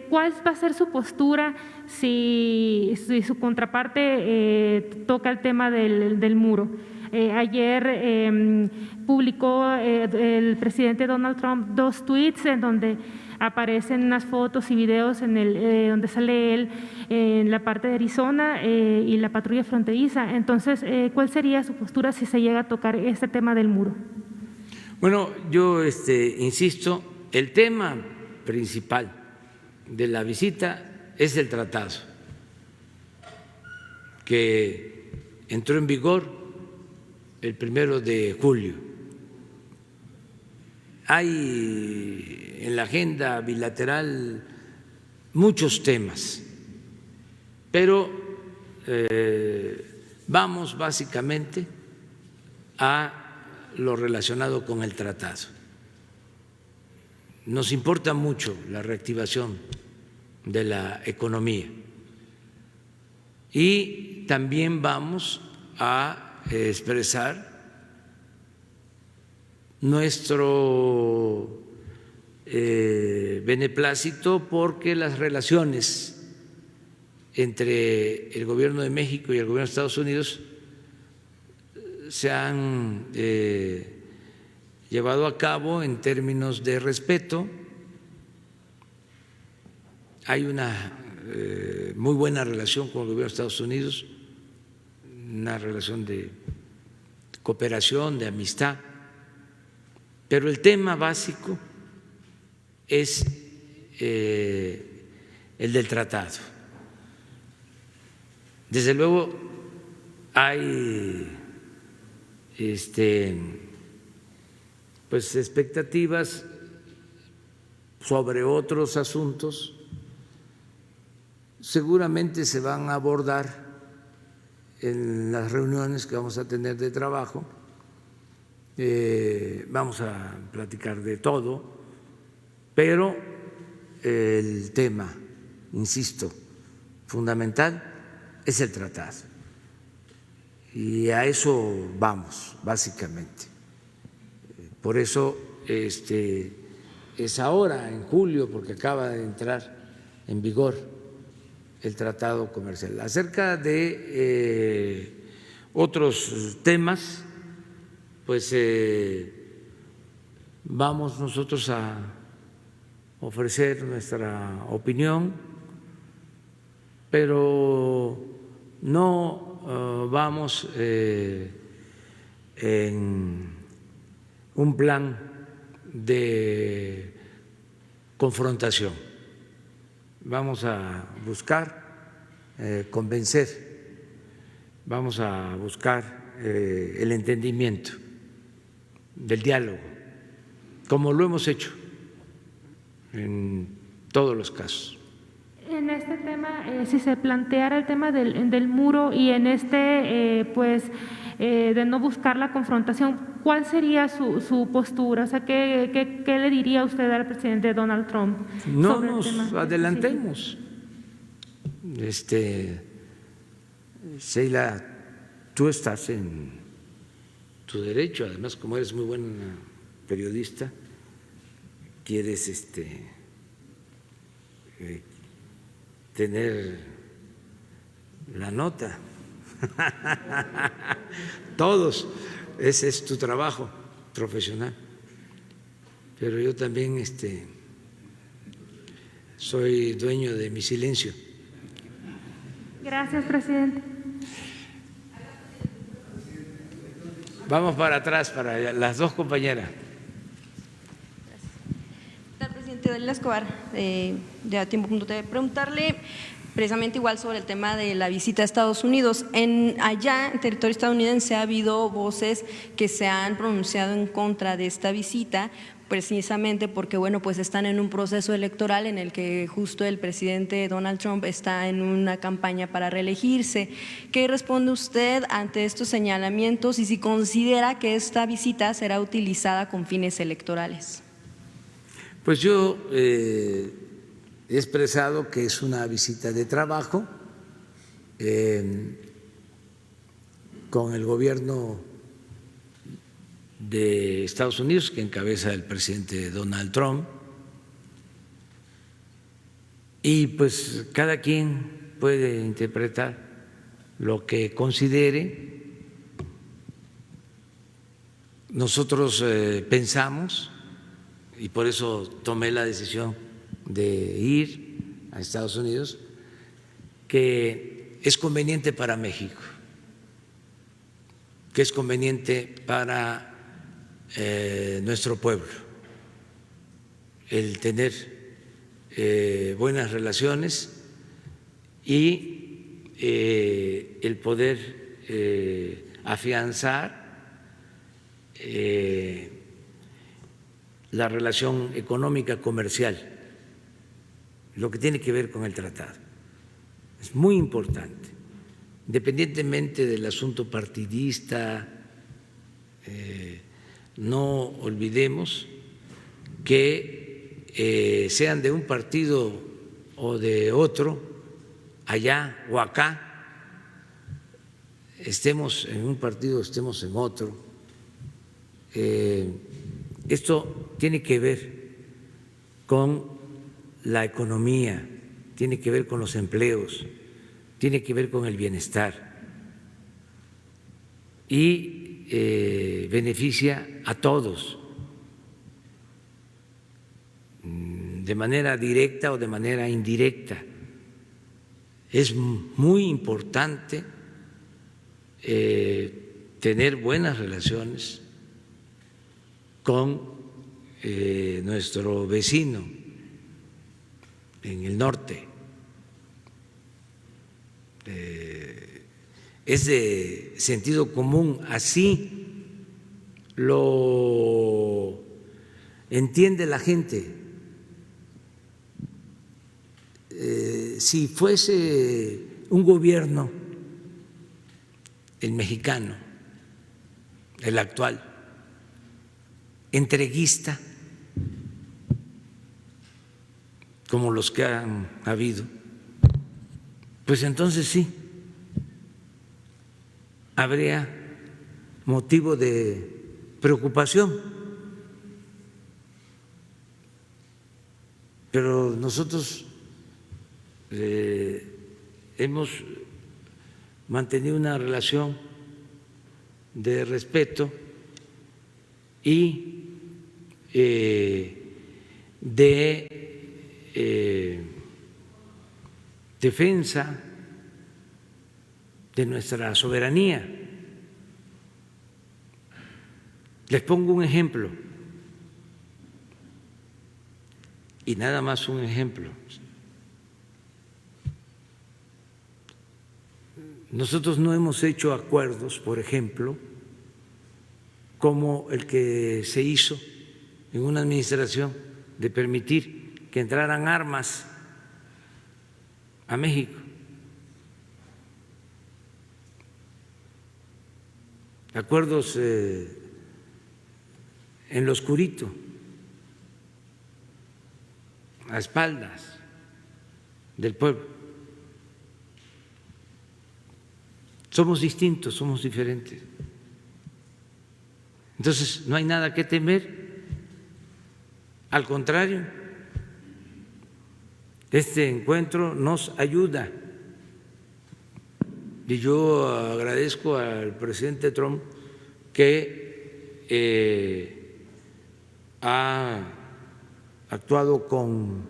Speaker 5: ¿cuál va a ser su postura si su contraparte toca el tema del muro? Ayer publicó el presidente Donald Trump 2 tweets en donde aparecen unas fotos y videos donde sale él en la parte de Arizona y la patrulla fronteriza. Entonces, ¿cuál sería su postura si se llega a tocar este tema del muro?
Speaker 1: Bueno, yo insisto, el tema principal de la visita es el tratado que entró en vigor el 1 de julio. Hay en la agenda bilateral muchos temas, pero vamos básicamente a lo relacionado con el tratado. Nos importa mucho la reactivación de la economía y también vamos a expresar nuestro beneplácito porque las relaciones entre el Gobierno de México y el Gobierno de Estados Unidos se han llevado a cabo en términos de respeto. Hay una muy buena relación con el Gobierno de Estados Unidos, una relación de cooperación, de amistad, pero el tema básico es el del tratado. Desde luego hay pues expectativas sobre otros asuntos, seguramente se van a abordar en las reuniones que vamos a tener de trabajo. Vamos a platicar de todo, pero el tema, insisto, fundamental es el tratado. Y a eso vamos, básicamente. Por eso es ahora, en julio, porque acaba de entrar en vigor el tratado comercial. Acerca de otros temas, pues vamos nosotros a ofrecer nuestra opinión, pero no vamos en un plan de confrontación. Vamos a buscar convencer, vamos a buscar el entendimiento del diálogo, como lo hemos hecho en todos los casos.
Speaker 5: En este tema, si se planteara el tema del muro y en de no buscar la confrontación, ¿cuál sería su postura? O sea, ¿qué le diría usted al presidente Donald Trump?
Speaker 1: No
Speaker 5: sobre
Speaker 1: nos
Speaker 5: el tema?
Speaker 1: adelantemos. Sheila, tú estás en tu derecho, además, como eres muy buena periodista, quieres tener la nota. Todos, ese es tu trabajo profesional. Pero yo también soy dueño de mi silencio.
Speaker 5: Gracias, presidente.
Speaker 1: Vamos para atrás, para las dos compañeras.
Speaker 6: Presidente Dalila Escobar, de Tiempo.tv, preguntarle precisamente igual sobre el tema de la visita a Estados Unidos. Allá, en territorio estadounidense, ha habido voces que se han pronunciado en contra de esta visita, precisamente porque, bueno, pues están en un proceso electoral en el que justo el presidente Donald Trump está en una campaña para reelegirse. ¿Qué responde usted ante estos señalamientos y si considera que esta visita será utilizada con fines electorales?
Speaker 1: Pues yo he expresado que es una visita de trabajo con el gobierno de Estados Unidos, que encabeza el presidente Donald Trump, y pues cada quien puede interpretar lo que considere. Nosotros pensamos, y por eso tomé la decisión de ir a Estados Unidos, que es conveniente para México, que es conveniente para nuestro pueblo el tener buenas relaciones y el poder afianzar la relación económica comercial, lo que tiene que ver con el tratado. Es muy importante, independientemente del asunto partidista. No olvidemos que sean de un partido o de otro, allá o acá, estemos en un partido, estemos en otro, esto tiene que ver con la economía, tiene que ver con los empleos, tiene que ver con el bienestar y beneficia a todos de manera directa o de manera indirecta. Es muy importante tener buenas relaciones con nuestro vecino en el norte. Es de sentido común, así lo entiende la gente. Si fuese un gobierno, el mexicano, el actual, entreguista, como los que han habido, pues entonces sí, habría motivo de preocupación. Pero nosotros hemos mantenido una relación de respeto y de defensa de nuestra soberanía. Les pongo un ejemplo, y nada más un ejemplo. Nosotros no hemos hecho acuerdos, por ejemplo, como el que se hizo en una administración de permitir que entraran armas a México. Acuerdos en lo oscurito, a espaldas del pueblo. Somos distintos, somos diferentes. Entonces, no hay nada que temer. Al contrario, este encuentro nos ayuda. Y yo agradezco al presidente Trump que ha actuado con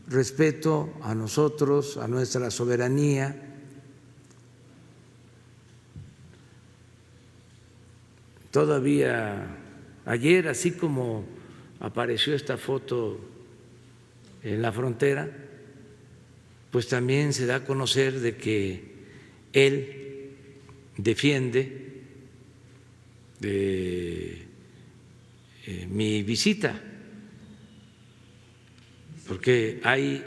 Speaker 1: respeto a nosotros, a nuestra soberanía. Todavía ayer, así como apareció esta foto en la frontera, pues también se da a conocer de que él defiende mi visita, porque hay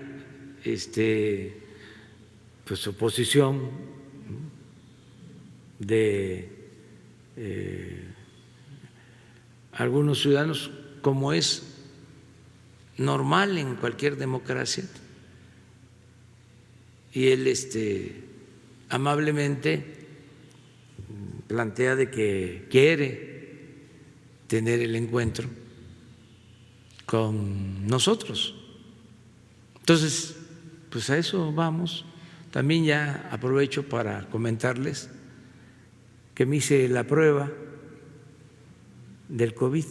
Speaker 1: pues oposición de algunos ciudadanos, como es normal en cualquier democracia, y él amablemente plantea de que quiere tener el encuentro con nosotros. Entonces, pues a eso vamos. También ya aprovecho para comentarles que me hice la prueba del COVID.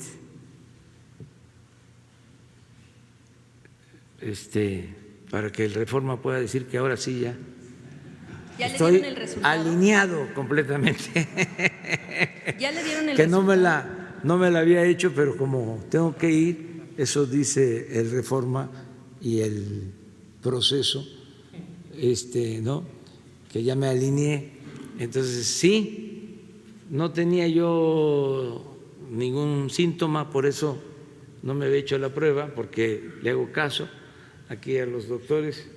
Speaker 1: Para que el Reforma pueda decir que ahora sí ya estoy
Speaker 6: le dieron el resultado,
Speaker 1: alineado completamente.
Speaker 6: Ya le dieron el
Speaker 1: que
Speaker 6: resultado.
Speaker 1: no me la había hecho, pero como tengo que ir, eso dice el Reforma y el proceso, ¿no? Que ya me alineé. Entonces sí, no tenía yo ningún síntoma, por eso no me había hecho la prueba, porque le hago caso aquí a los doctores,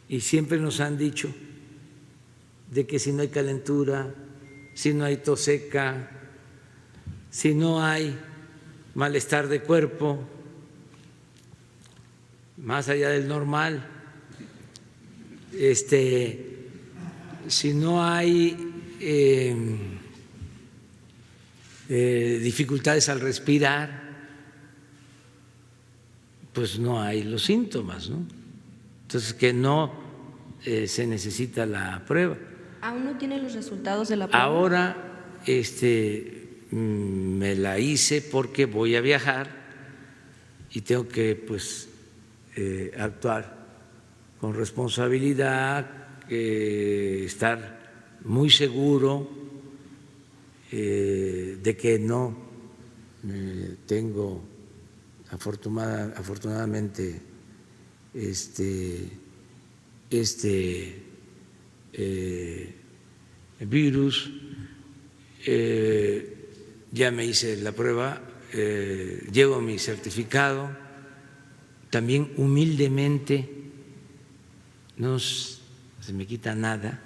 Speaker 1: y siempre nos han dicho de que si no hay calentura, si no hay tos seca, si no hay malestar de cuerpo más allá del normal, si no hay dificultades al respirar, pues no hay los síntomas, ¿no? Entonces, que no se necesita la prueba.
Speaker 6: ¿Aún no tiene los resultados de la prueba?
Speaker 1: Ahora me la hice porque voy a viajar y tengo que pues actuar con responsabilidad, estar muy seguro de que no tengo afortunadamente virus. Ya me hice la prueba, llevo mi certificado. También humildemente no se me quita nada.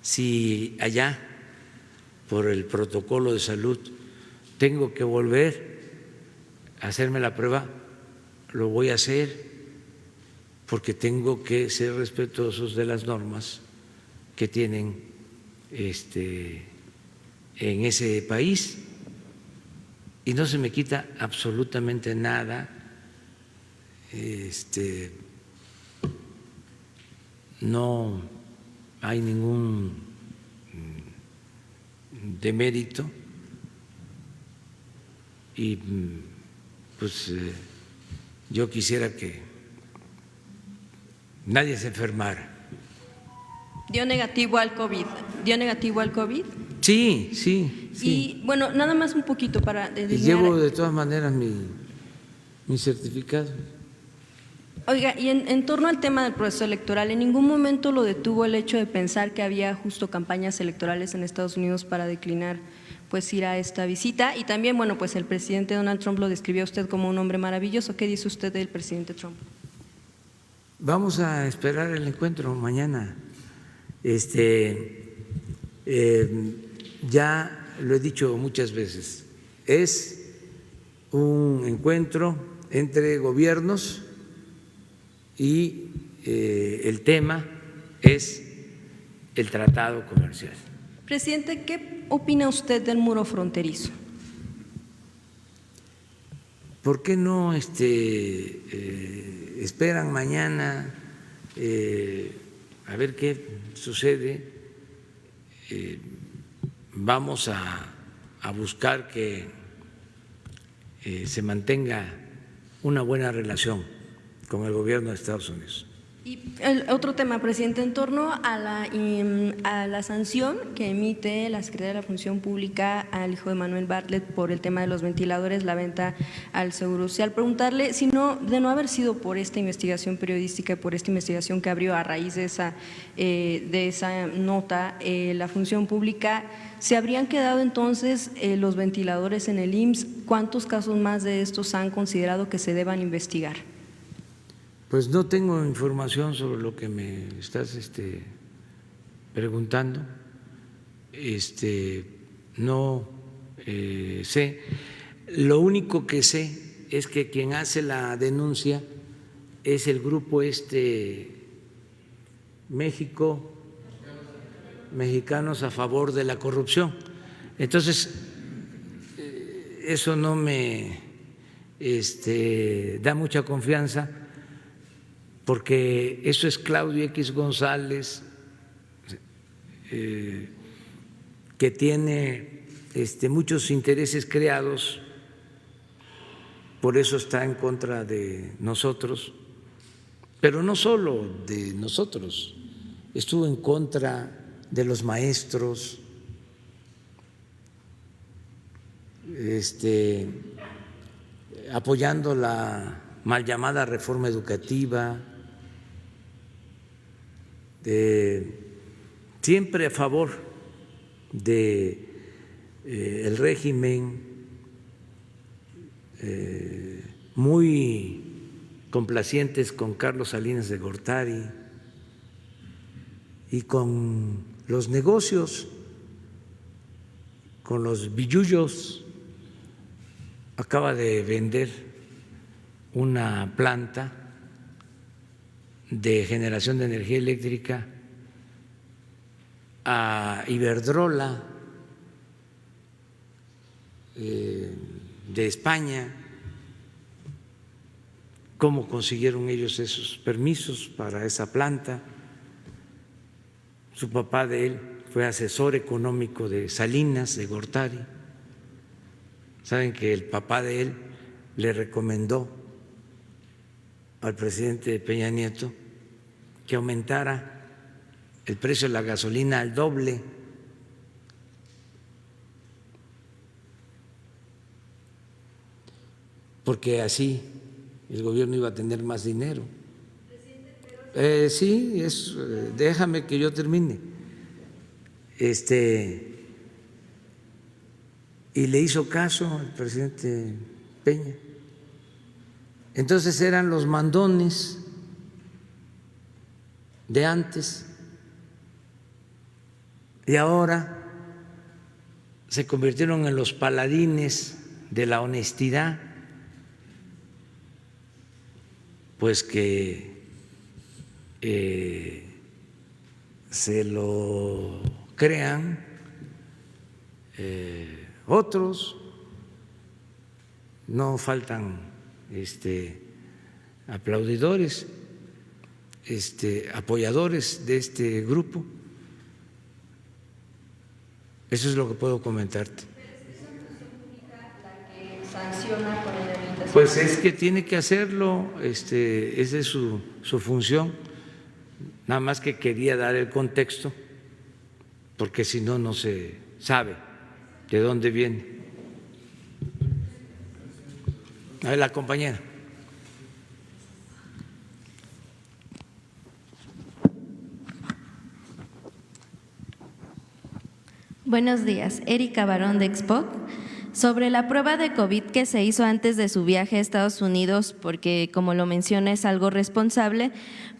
Speaker 1: Si allá por el protocolo de salud tengo que volver a hacerme la prueba, lo voy a hacer porque tengo que ser respetuosos de las normas que tienen en ese país, y no se me quita absolutamente nada. No hay ningún demérito y pues yo quisiera que nadie se enfermara.
Speaker 6: ¿Dio negativo al COVID? ¿Dio negativo al COVID?
Speaker 1: Sí, sí, sí.
Speaker 6: Y bueno, nada más un poquito para
Speaker 1: Y
Speaker 6: delinear.
Speaker 1: llevo de todas maneras mi certificado.
Speaker 6: Oiga, y en torno al tema del proceso electoral, ¿en ningún momento lo detuvo el hecho de pensar que había justo campañas electorales en Estados Unidos para declinar pues ir a esta visita? Y también, bueno, pues el presidente Donald Trump lo describió a usted como un hombre maravilloso. ¿Qué dice usted del presidente Trump?
Speaker 1: Vamos a esperar el encuentro mañana. Ya lo he dicho muchas veces, es un encuentro entre gobiernos y el tema es el tratado comercial.
Speaker 6: Presidente, ¿qué opina usted del muro fronterizo?
Speaker 1: ¿Por qué no esperan mañana a ver qué sucede? Vamos a buscar que se mantenga una buena relación con el gobierno de Estados Unidos.
Speaker 6: Y el otro tema, presidente, en torno a la sanción que emite la Secretaría de la Función Pública al hijo de Manuel Bartlett por el tema de los ventiladores, la venta al Seguro Social. Preguntarle si no, de no haber sido por esta investigación periodística, por esta investigación que abrió a raíz de esa nota, la Función Pública, ¿se habrían quedado entonces los ventiladores en el IMSS? ¿Cuántos casos más de estos han considerado que se deban investigar?
Speaker 1: Pues no tengo información sobre lo que me estás preguntando. No sé. Lo único que sé es que quien hace la denuncia es el grupo México, Mexicanos a Favor de la Corrupción. Entonces, eso no me da mucha confianza, porque eso es Claudio X González, que tiene muchos intereses creados, por eso está en contra de nosotros, pero no solo de nosotros, estuvo en contra de los maestros, apoyando la mal llamada reforma educativa, siempre a favor de el régimen, muy complacientes con Carlos Salinas de Gortari y con los negocios, con los billullos. Acaba de vender una planta de generación de energía eléctrica a Iberdrola de España. ¿Cómo consiguieron ellos esos permisos para esa planta? Su papá de él fue asesor económico de Salinas de Gortari. Saben que el papá de él le recomendó al presidente Peña Nieto que aumentara el precio de la gasolina al doble, porque así el gobierno iba a tener más dinero. Sí, déjame que yo termine. Y le hizo caso al presidente Peña. Entonces eran los mandones de antes y ahora se convirtieron en los paladines de la honestidad pues que se lo crean otros. No faltan aplaudidores, apoyadores de este grupo. Eso es lo que puedo comentarte.
Speaker 6: Sanciona con inhabilitación.
Speaker 1: Pues es que tiene que hacerlo, esa es su función. Nada más que quería dar el contexto, porque si no, no se sabe de dónde viene. A ver, la compañera.
Speaker 7: Buenos días, Erika Barón de Expo. Sobre la prueba de COVID que se hizo antes de su viaje a Estados Unidos, porque como lo menciona es algo responsable,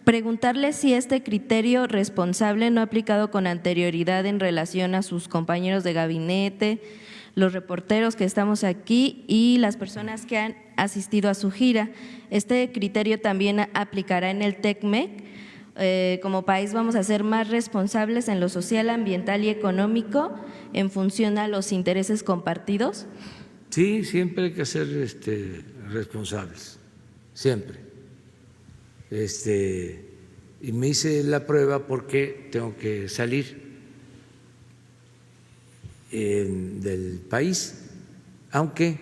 Speaker 7: preguntarle si este criterio responsable no ha aplicado con anterioridad en relación a sus compañeros de gabinete, los reporteros que estamos aquí y las personas que han asistido a su gira. Este criterio también aplicará en el TECMEC. Como país vamos a ser más responsables en lo social, ambiental y económico en función a los intereses compartidos.
Speaker 1: Sí, siempre hay que ser responsables, siempre. Y me hice la prueba porque tengo que salir del país, aunque,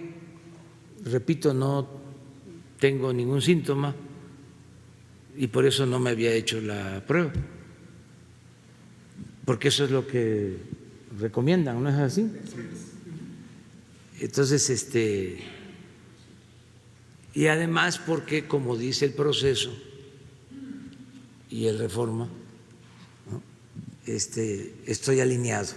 Speaker 1: repito, no tengo ningún síntoma y por eso no me había hecho la prueba, porque eso es lo que recomiendan, ¿no es así? Entonces, y además porque, como dice el proceso y el Reforma, ¿no? Estoy alineado.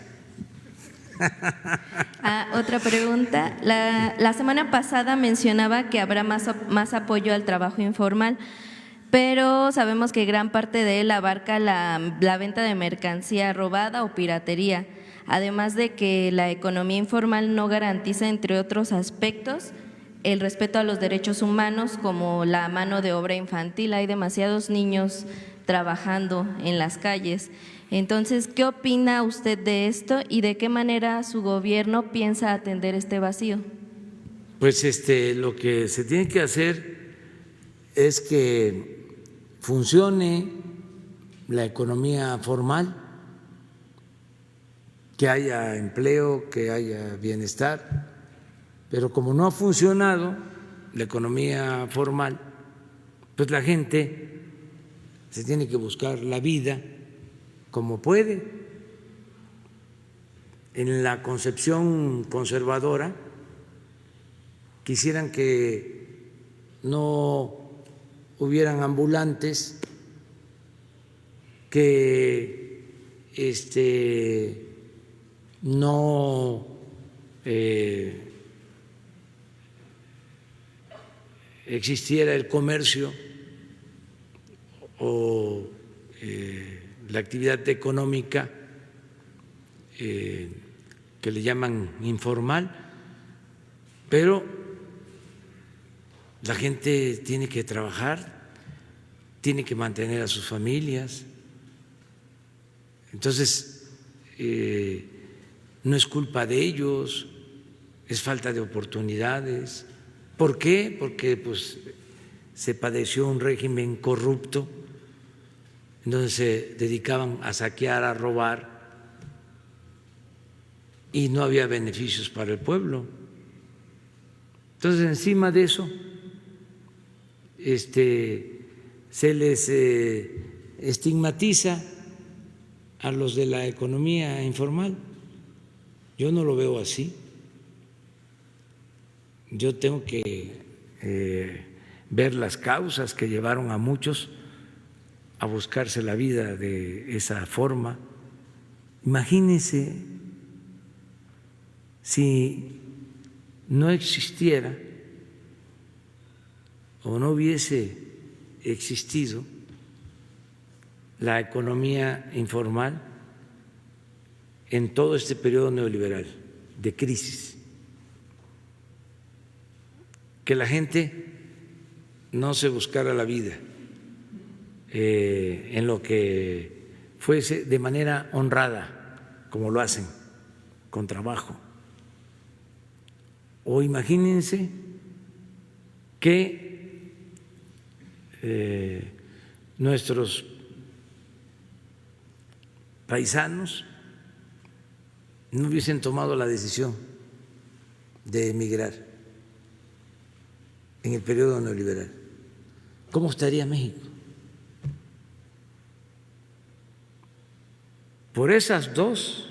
Speaker 7: Otra pregunta. La semana pasada mencionaba que habrá más apoyo al trabajo informal, pero sabemos que gran parte de él abarca la venta de mercancía robada o piratería, además de que la economía informal no garantiza, entre otros aspectos, el respeto a los derechos humanos como la mano de obra infantil. Hay demasiados niños trabajando en las calles. Entonces, ¿qué opina usted de esto y de qué manera su gobierno piensa atender este vacío?
Speaker 1: Pues lo que se tiene que hacer es que funcione la economía formal, que haya empleo, que haya bienestar, pero como no ha funcionado la economía formal, pues la gente se tiene que buscar la vida como puede. En la concepción conservadora quisieran que no hubieran ambulantes, que no existiera el comercio o la actividad económica que le llaman informal, pero la gente tiene que trabajar, tiene que mantener a sus familias. Entonces, no es culpa de ellos, es falta de oportunidades. ¿Por qué? Porque pues, se padeció un régimen corrupto en donde se dedicaban a saquear, a robar y no había beneficios para el pueblo. Entonces, encima de eso, se les estigmatiza a los de la economía informal. Yo no lo veo así. Yo tengo que ver las causas que llevaron a muchos a buscarse la vida de esa forma. Imagínense si no existiera o no hubiese existido la economía informal en todo este periodo neoliberal de crisis, que la gente no se buscara la vida en lo que fuese de manera honrada, como lo hacen, con trabajo. O imagínense que nuestros paisanos no hubiesen tomado la decisión de emigrar en el periodo neoliberal. ¿Cómo estaría México? Por esas dos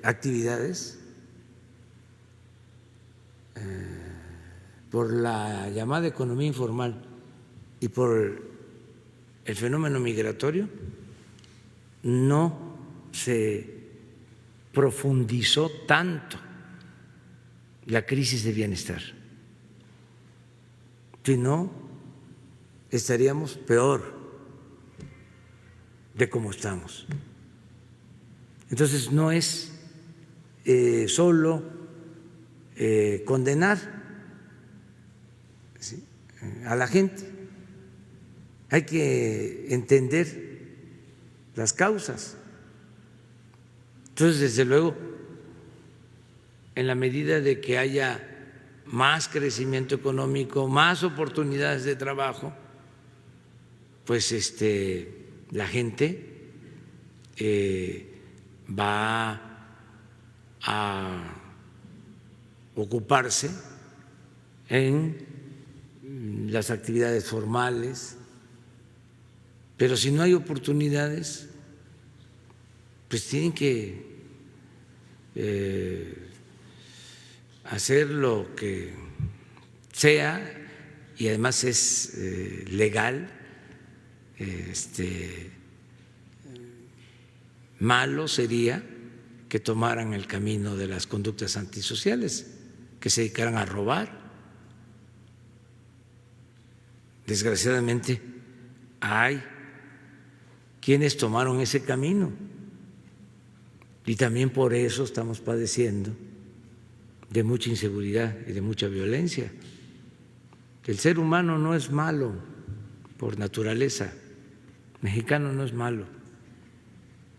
Speaker 1: actividades, por la llamada economía informal y por el fenómeno migratorio, no se profundizó tanto la crisis de bienestar. Si no, estaríamos peor de cómo estamos. Entonces, no es solo condenar a la gente, hay que entender las causas. Entonces, desde luego, en la medida de que haya más crecimiento económico, más oportunidades de trabajo, pues la gente va a ocuparse en las actividades formales, pero si no hay oportunidades, pues tienen que hacer lo que sea, y además es legal. Malo sería que tomaran el camino de las conductas antisociales, que se dedicaran a robar. Desgraciadamente hay quienes tomaron ese camino y también por eso estamos padeciendo de mucha inseguridad y de mucha violencia. El ser humano no es malo por naturaleza, el mexicano no es malo,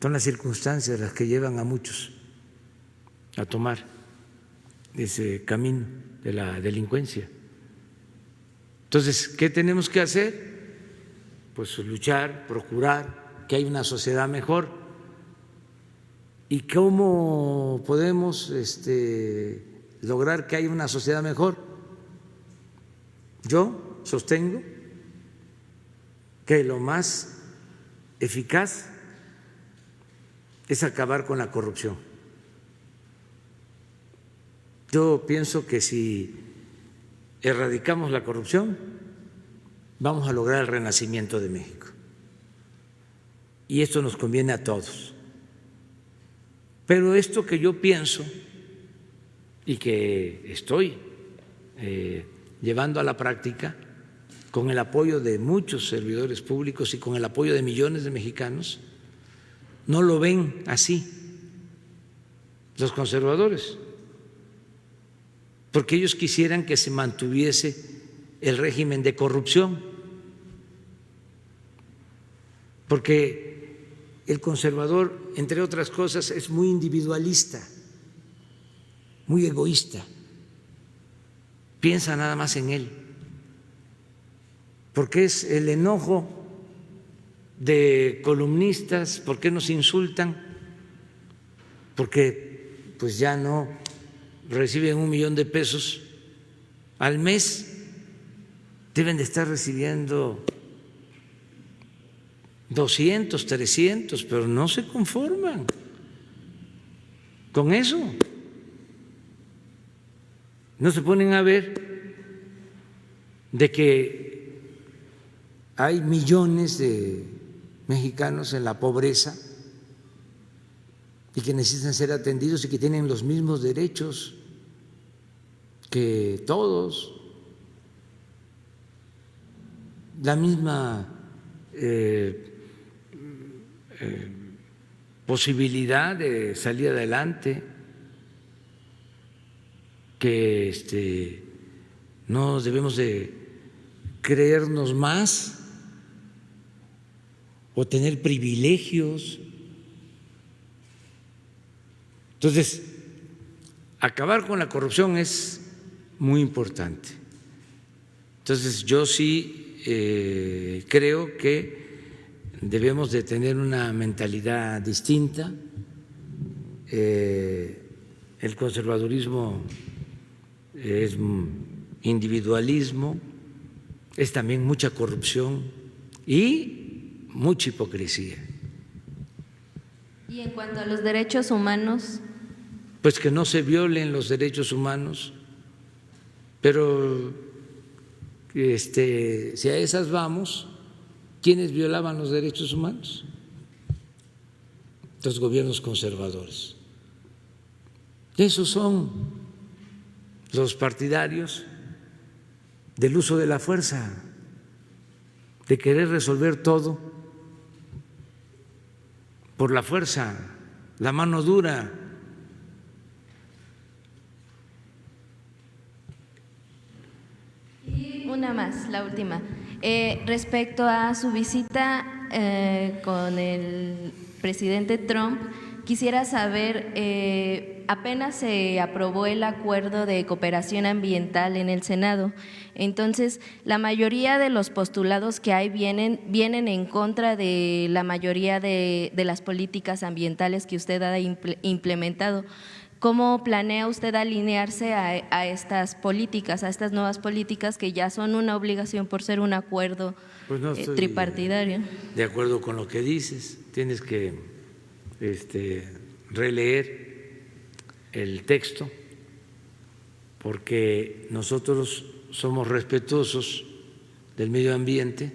Speaker 1: son las circunstancias las que llevan a muchos a tomar ese camino de la delincuencia. Entonces, ¿qué tenemos que hacer? Pues luchar, procurar que haya una sociedad mejor. ¿Y cómo podemos lograr que haya una sociedad mejor? Yo sostengo que lo más eficaz es acabar con la corrupción. Yo pienso que si erradicamos la corrupción, vamos a lograr el renacimiento de México. Y esto nos conviene a todos. Pero esto que yo pienso y que estoy llevando a la práctica, con el apoyo de muchos servidores públicos y con el apoyo de millones de mexicanos, no lo ven así los conservadores, porque ellos quisieran que se mantuviese el régimen de corrupción, porque el conservador, entre otras cosas, es muy individualista, muy egoísta, piensa nada más en él, porque es el enojo de columnistas, ¿por qué nos insultan? Porque pues ya no reciben $1 millón al mes, deben de estar recibiendo 200, 300, pero no se conforman con eso. No se ponen a ver de que hay millones de mexicanos en la pobreza y que necesitan ser atendidos y que tienen los mismos derechos que todos, la misma posibilidad de salir adelante, que no debemos de creernos más o tener privilegios. Entonces, acabar con la corrupción es muy importante. Entonces, yo sí creo que debemos de tener una mentalidad distinta. El conservadurismo es individualismo, es también mucha corrupción y mucha hipocresía.
Speaker 7: Y en cuanto a los derechos humanos,
Speaker 1: Pues que no se violen los derechos humanos, pero si a esas vamos, ¿quiénes violaban los derechos humanos? Los gobiernos conservadores. Esos son los partidarios del uso de la fuerza, de querer resolver todo por la fuerza, la mano dura.
Speaker 7: y una más, la última. Respecto a su visita con el presidente Trump, quisiera saber, apenas se aprobó el acuerdo de cooperación ambiental en el Senado. Entonces, la mayoría de los postulados que hay vienen en contra de la mayoría de las políticas ambientales que usted ha implementado. ¿Cómo planea usted alinearse a estas políticas, a estas nuevas políticas que ya son una obligación por ser un acuerdo
Speaker 1: Pues no estoy
Speaker 7: tripartidario?
Speaker 1: de acuerdo con lo que dices, tienes que releer el texto, porque nosotros somos respetuosos del medio ambiente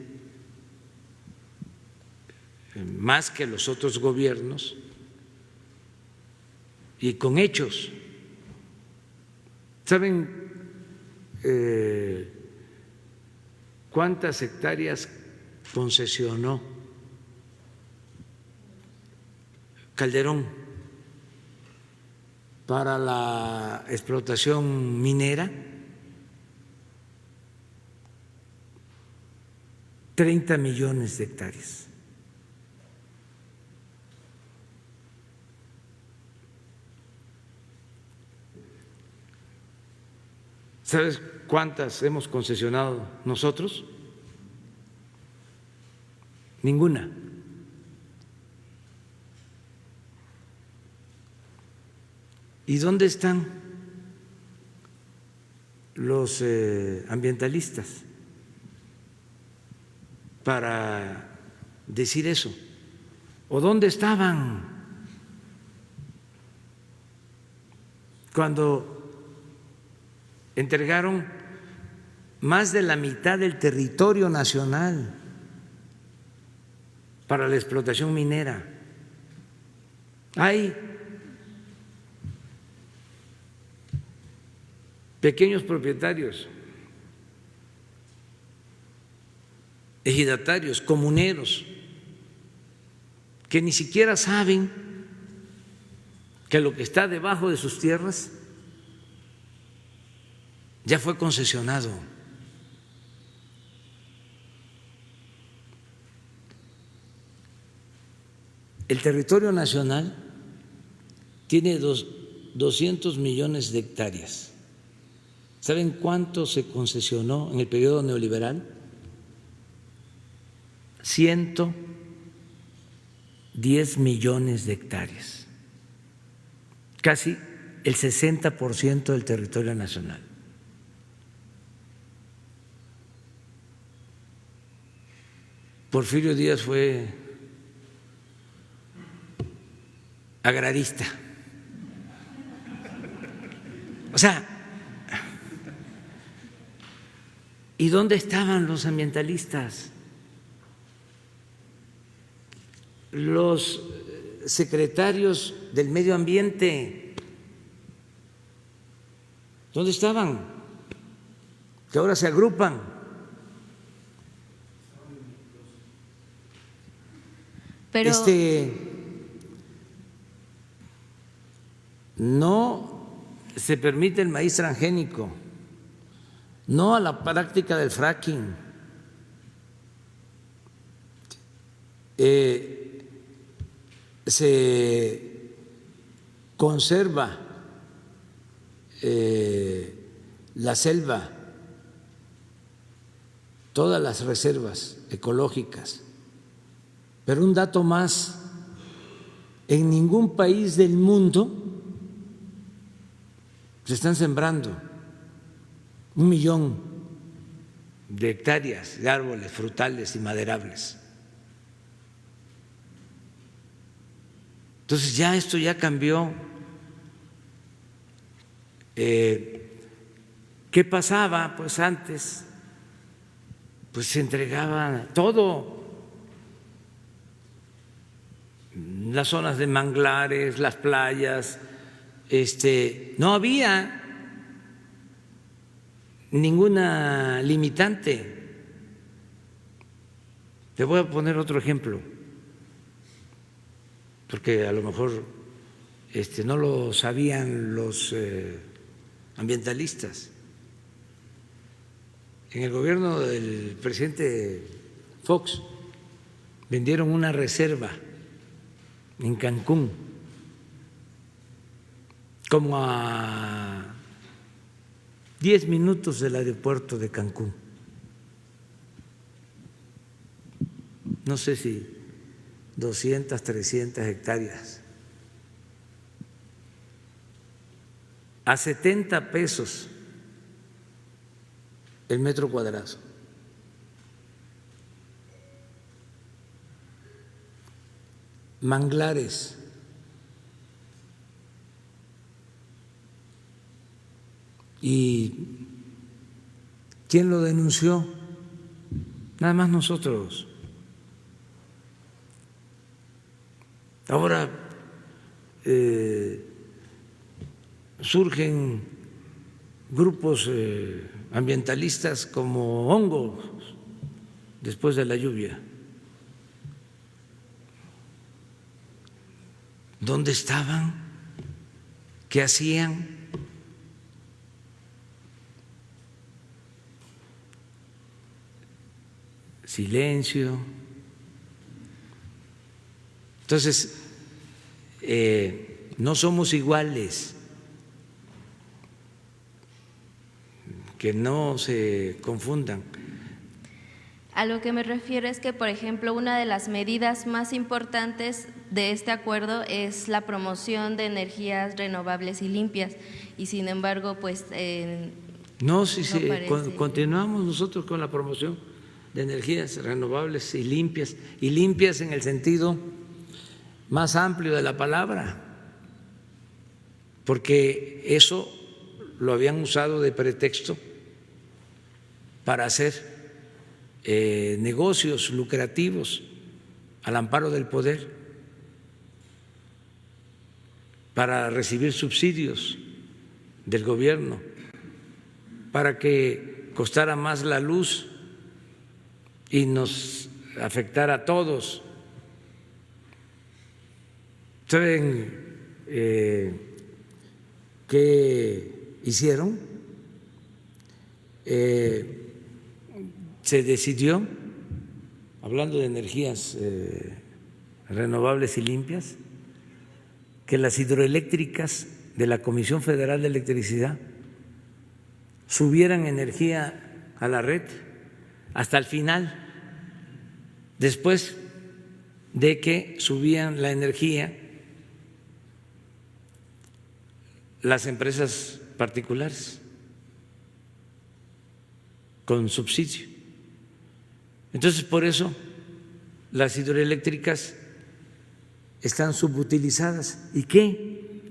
Speaker 1: más que los otros gobiernos, y con hechos. ¿Saben cuántas hectáreas concesionó Calderón para la explotación minera? 30 millones de hectáreas. ¿Sabes cuántas hemos concesionado nosotros? Ninguna. ¿Y dónde están los ambientalistas para decir eso? ¿O dónde estaban cuando entregaron más de la mitad del territorio nacional para la explotación minera? Hay pequeños propietarios, ejidatarios, comuneros, que ni siquiera saben que lo que está debajo de sus tierras ya fue concesionado. El territorio nacional tiene 200 millones de hectáreas. ¿Saben cuánto se concesionó en el periodo neoliberal? 110 millones de hectáreas, casi el 60% del territorio nacional. Porfirio Díaz fue agrarista. O sea, ¿y dónde estaban los ambientalistas? Los secretarios del medio ambiente, ¿dónde estaban? Que ahora se agrupan.
Speaker 7: Pero
Speaker 1: no se permite el maíz transgénico no a la práctica del fracking. Se conserva la selva, todas las reservas ecológicas. Pero un dato más, en ningún país del mundo se están sembrando 1 millón de hectáreas de árboles frutales y maderables. Entonces ya esto ya cambió. ¿Qué pasaba? Pues antes pues se entregaba todo, las zonas de manglares, las playas, no había ninguna limitante. Te voy a poner otro ejemplo, porque a lo mejor no lo sabían los ambientalistas. En el gobierno del presidente Fox vendieron una reserva en Cancún, como a 10 minutos del aeropuerto de Cancún. No sé si 200, 300 hectáreas. A 70 pesos el metro cuadrado. Manglares. ¿Y quién lo denunció? Nada más nosotros. Ahora surgen grupos ambientalistas como hongos después de la lluvia. ¿Dónde estaban? ¿Qué hacían? Silencio. Entonces, no somos iguales. Que no se confundan.
Speaker 7: A lo que me refiero es que, por ejemplo, una de las medidas más importantes de este acuerdo es la promoción de energías renovables y limpias, y sin embargo, pues…
Speaker 1: no, sí, continuamos nosotros con la promoción de energías renovables y limpias en el sentido más amplio de la palabra, porque eso lo habían usado de pretexto para hacer negocios lucrativos al amparo del poder, para recibir subsidios del gobierno, para que costara más la luz y nos afectara a todos. ¿Saben qué hicieron? Se decidió, hablando de energías renovables y limpias, que las hidroeléctricas de la Comisión Federal de Electricidad subieran energía a la red hasta el final, después de que subían la energía las empresas particulares con subsidio. Entonces, por eso las hidroeléctricas están subutilizadas. ¿Y qué?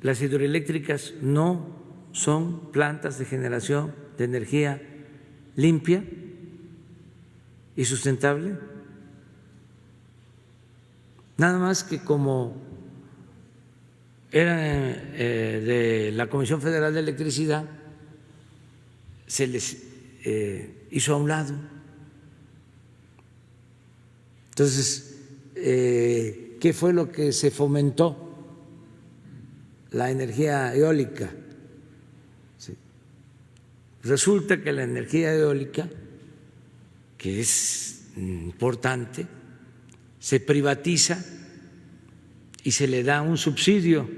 Speaker 1: Las hidroeléctricas no son plantas de generación de energía limpia y sustentable. Nada más que como eran de la Comisión Federal de Electricidad, se les hizo a un lado. Entonces, ¿qué fue lo que se fomentó? La energía eólica. Sí. resulta que la energía eólica, que es importante, se privatiza y se le da un subsidio.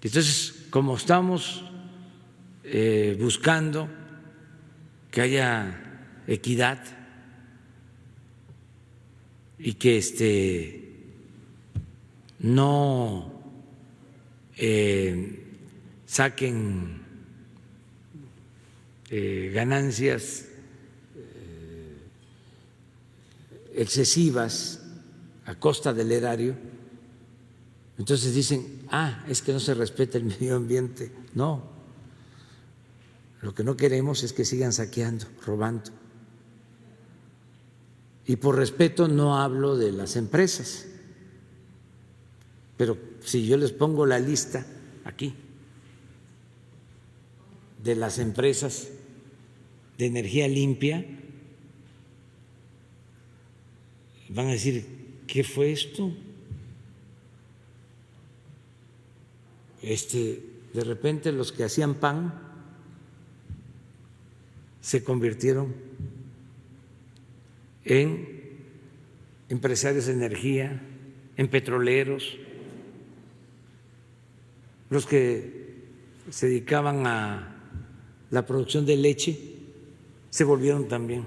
Speaker 1: Entonces, como estamos buscando que haya equidad y que no saquen ganancias excesivas a costa del erario, entonces dicen, es que no se respeta el medio ambiente. No, lo que no queremos es que sigan saqueando, robando. Y por respeto no hablo de las empresas, pero si yo les pongo la lista aquí de las empresas de energía limpia, van a decir, ¿qué fue esto? De repente los que hacían pan se convirtieron en empresarios de energía, en petroleros, los que se dedicaban a la producción de leche se volvieron también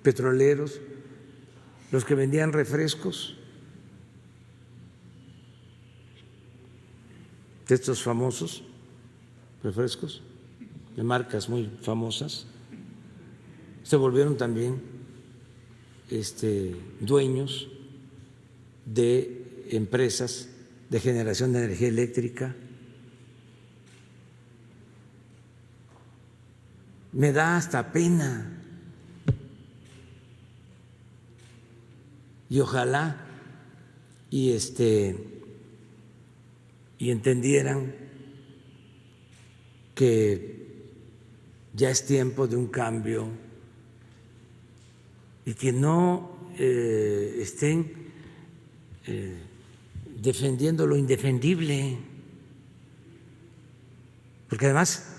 Speaker 1: petroleros, los que vendían refrescos, de estos famosos refrescos de marcas muy famosas, se volvieron también dueños de empresas de generación de energía eléctrica. Me da hasta pena y ojalá y entendieran que ya es tiempo de un cambio y que no estén defendiendo lo indefendible, porque además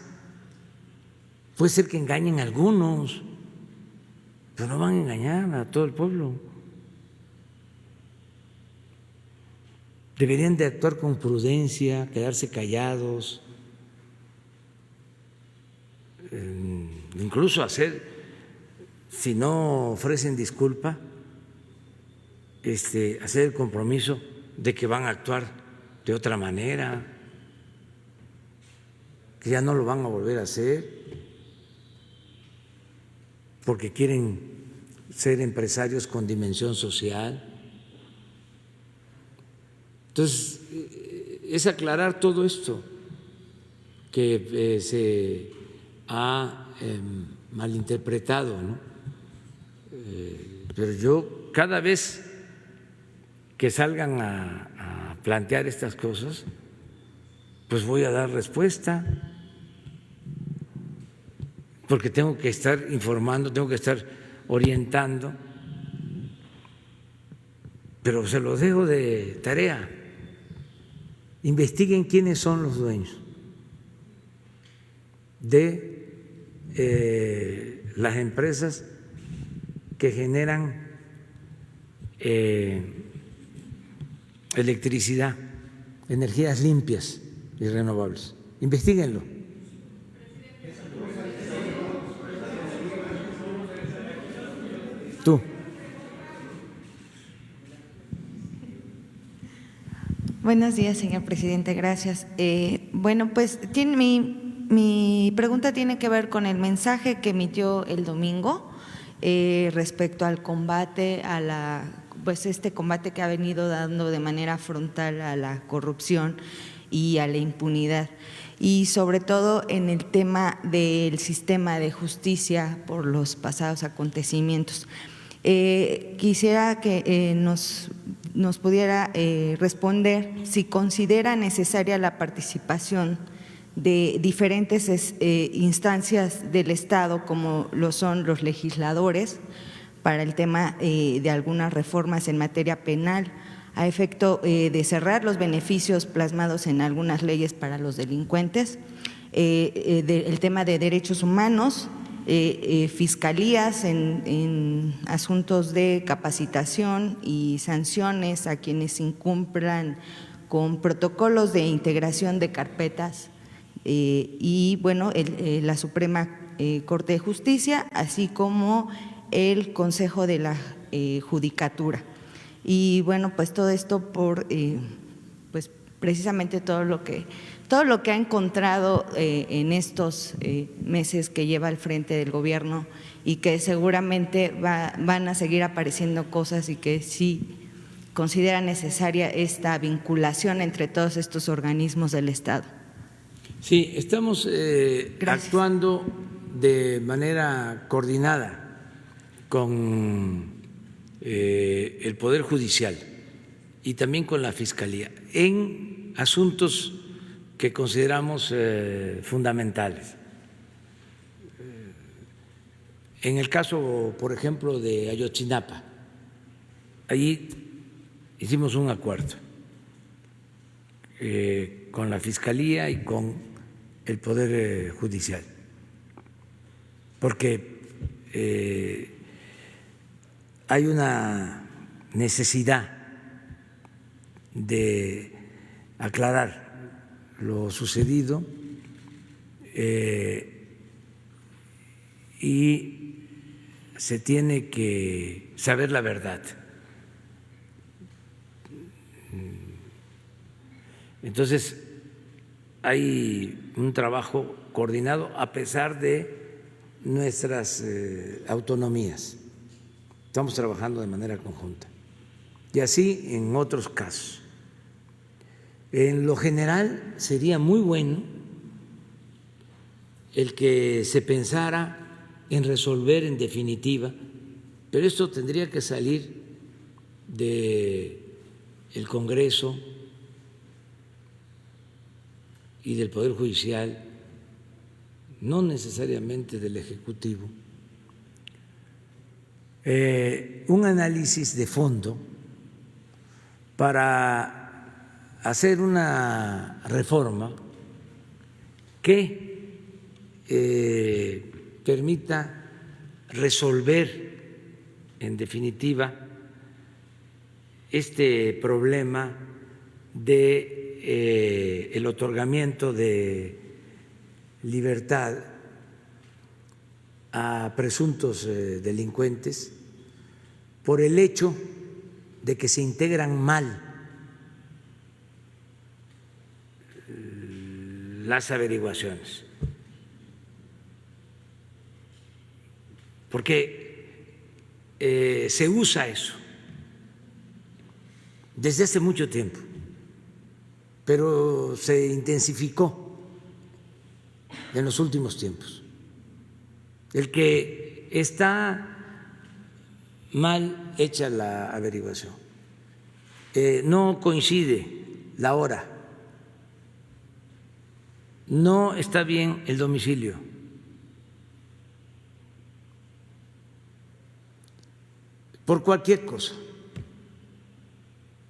Speaker 1: puede ser que engañen a algunos, pero no van a engañar a todo el pueblo. Deberían de actuar con prudencia, quedarse callados, incluso hacer, si no ofrecen disculpa, hacer el compromiso de que van a actuar de otra manera, que ya no lo van a volver a hacer, porque quieren ser empresarios con dimensión social. Entonces, es aclarar todo esto que se ha malinterpretado, ¿no? Pero yo cada vez que salgan a plantear estas cosas, pues voy a dar respuesta, porque tengo que estar informando, tengo que estar orientando, pero se los dejo de tarea. Investiguen quiénes son los dueños de las empresas que generan electricidad, energías limpias y renovables. Investíguenlo. Tú.
Speaker 8: Buenos días, señor presidente. Gracias. Bueno, pues mi pregunta tiene que ver con el mensaje que emitió el domingo respecto al combate este combate que ha venido dando de manera frontal a la corrupción y a la impunidad, y sobre todo en el tema del sistema de justicia por los pasados acontecimientos. Quisiera que nos pudiera responder si considera necesaria la participación de diferentes instancias del Estado, como lo son los legisladores, para el tema de algunas reformas en materia penal, a efecto de cerrar los beneficios plasmados en algunas leyes para los delincuentes, el tema de derechos humanos, fiscalías en asuntos de capacitación y sanciones a quienes incumplan con protocolos de integración de carpetas y bueno, la Suprema Corte de Justicia, así como el Consejo de la Judicatura. Y bueno, pues todo esto por pues precisamente todo lo que ha encontrado en estos meses que lleva al frente del gobierno y que seguramente van a seguir apareciendo cosas y que sí considera necesaria esta vinculación entre todos estos organismos del Estado.
Speaker 1: Sí, estamos actuando de manera coordinada con el Poder Judicial y también con la Fiscalía en asuntos que consideramos fundamentales. En el caso, por ejemplo, de Ayotzinapa, allí hicimos un acuerdo con la Fiscalía y con el Poder Judicial, porque hay una necesidad de aclarar lo sucedido y se tiene que saber la verdad. Entonces, hay un trabajo coordinado a pesar de nuestras autonomías. Estamos trabajando de manera conjunta. Y así en otros casos. En lo general sería muy bueno el que se pensara en resolver en definitiva, pero esto tendría que salir del Congreso y del Poder Judicial, no necesariamente del Ejecutivo, un análisis de fondo para hacer una reforma que permita resolver en definitiva este problema de el otorgamiento de libertad a presuntos delincuentes por el hecho de que se integran mal las averiguaciones, porque se usa eso desde hace mucho tiempo, pero se intensificó en los últimos tiempos. El que está mal hecha la averiguación, no coincide la hora, no está bien el domicilio, por cualquier cosa,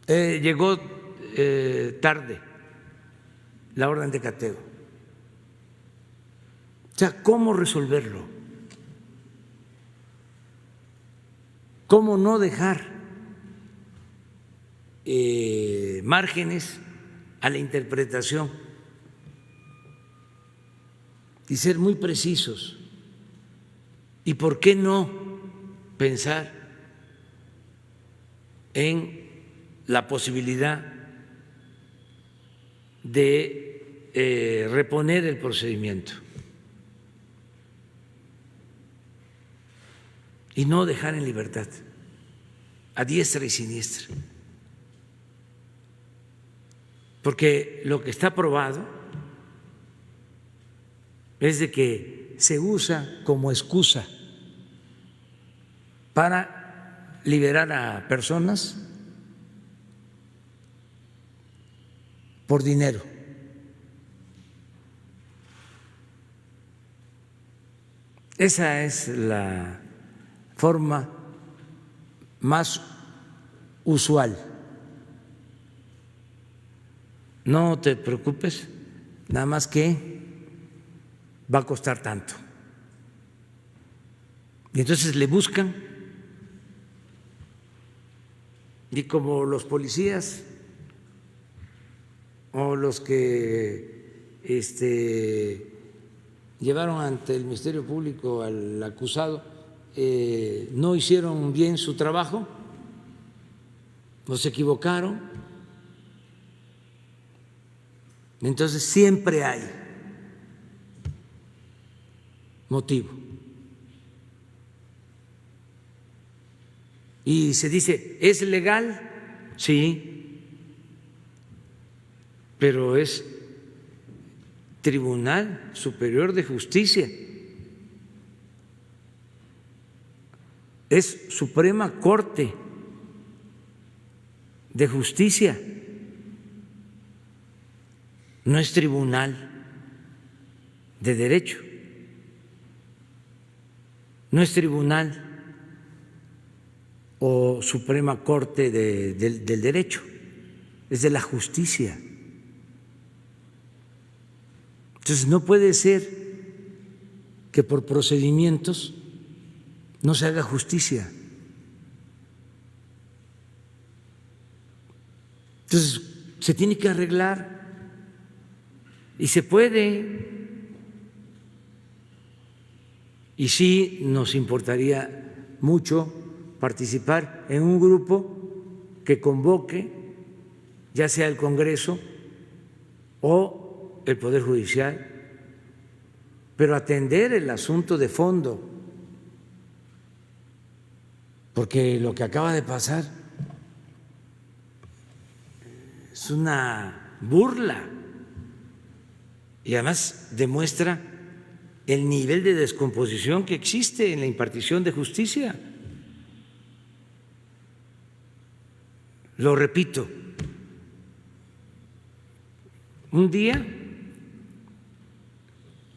Speaker 1: llegó tarde la orden de cateo. O sea, ¿cómo resolverlo? ¿Cómo no dejar márgenes a la interpretación y ser muy precisos? ¿Y por qué no pensar en la posibilidad de reponer el procedimiento y no dejar en libertad a diestra y siniestra? Porque lo que está probado es de que se usa como excusa para liberar a personas por dinero. Esa es la forma más usual no te preocupes, nada más que va a costar tanto. Y entonces le buscan, y como los policías o los que llevaron ante el Ministerio Público al acusado no hicieron bien su trabajo, o se equivocaron, entonces siempre hay motivo. Y se dice, ¿es legal? Sí, pero es Tribunal Superior de Justicia, es Suprema Corte de Justicia, no es Tribunal de Derecho, no es Tribunal o Suprema Corte del Derecho, es de la justicia. Entonces no puede ser que por procedimientos no se haga justicia. Entonces se tiene que arreglar y se puede. Y sí nos importaría mucho participar en un grupo que convoque, ya sea el Congreso o el Poder Judicial, pero atender el asunto de fondo, porque lo que acaba de pasar es una burla y además demuestra el nivel de descomposición que existe en la impartición de justicia. Lo repito, un día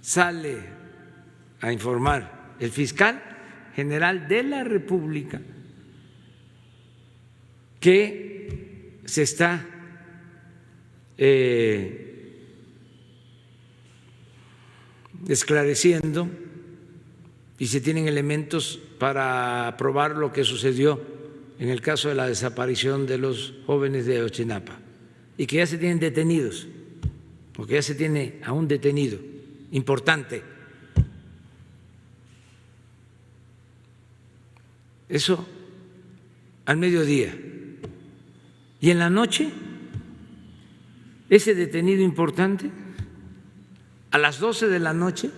Speaker 1: sale a informar el fiscal general de la República que se está esclareciendo y se tienen elementos para probar lo que sucedió en el caso de la desaparición de los jóvenes de Ayotzinapa y que ya se tienen detenidos, porque ya se tiene a un detenido importante. Eso al mediodía. Y en la noche, ese detenido importante, a las 12 de la noche,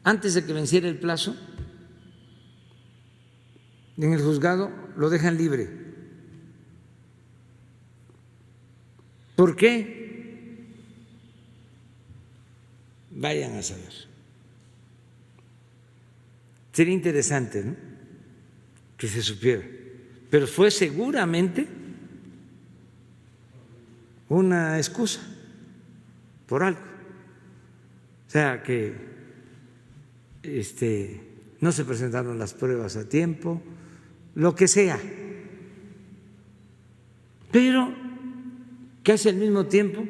Speaker 1: antes de que venciera el plazo, en el juzgado lo dejan libre. ¿Por qué? Vayan a saber. Sería interesante, ¿no?, que se supiera, pero fue seguramente una excusa por algo, o sea que no se presentaron las pruebas a tiempo, lo que sea, pero casi al mismo tiempo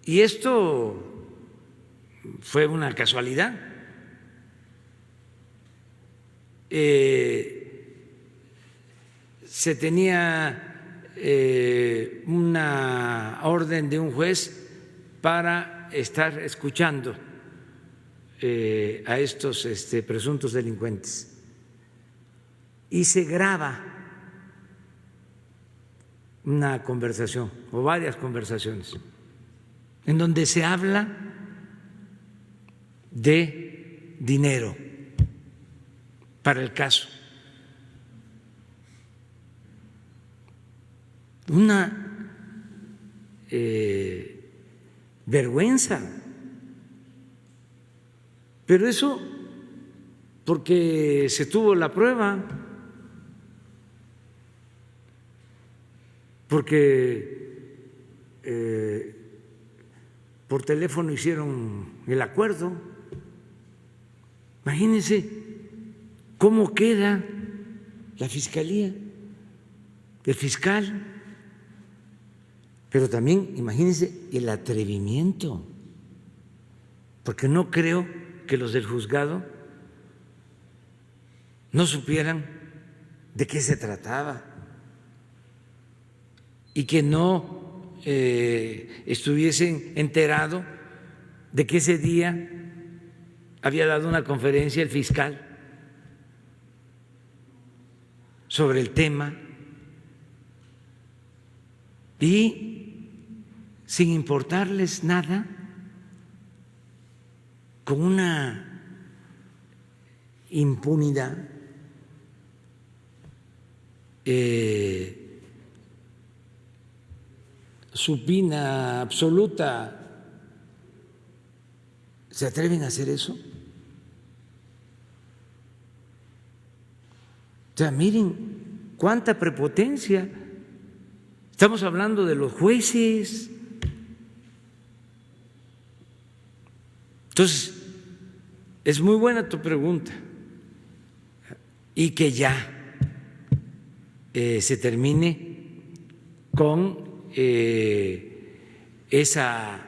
Speaker 1: y esto fue una casualidad. Se tenía una orden de un juez para estar escuchando a estos presuntos delincuentes y se graba una conversación o varias conversaciones en donde se habla de dinero para el caso. Una vergüenza. Pero eso porque se tuvo la prueba, porque por teléfono hicieron el acuerdo. Imagínense cómo queda la Fiscalía el fiscal, pero también, imagínense, el atrevimiento, porque no creo que los del juzgado no supieran de qué se trataba y que no estuviesen enterados de que ese día había dado una conferencia el fiscal sobre el tema y sin importarles nada, con una impunidad supina, absoluta, ¿se atreven a hacer eso? O sea, miren cuánta prepotencia. Estamos hablando de los jueces. Entonces, es muy buena tu pregunta y que ya se termine con esa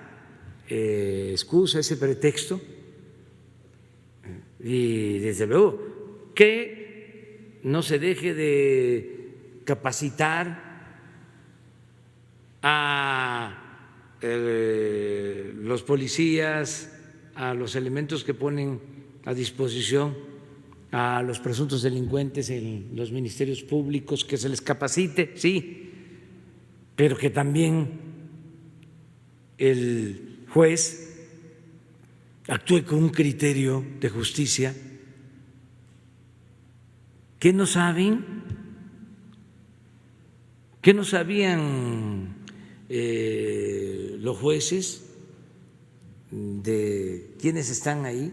Speaker 1: excusa, ese pretexto, y desde luego que no se deje de capacitar a los policías, a los elementos que ponen a disposición a los presuntos delincuentes en los ministerios públicos, que se les capacite, sí, pero que también el juez actúe con un criterio de justicia. ¿Qué no saben? ¿Qué no sabían los jueces de quiénes están ahí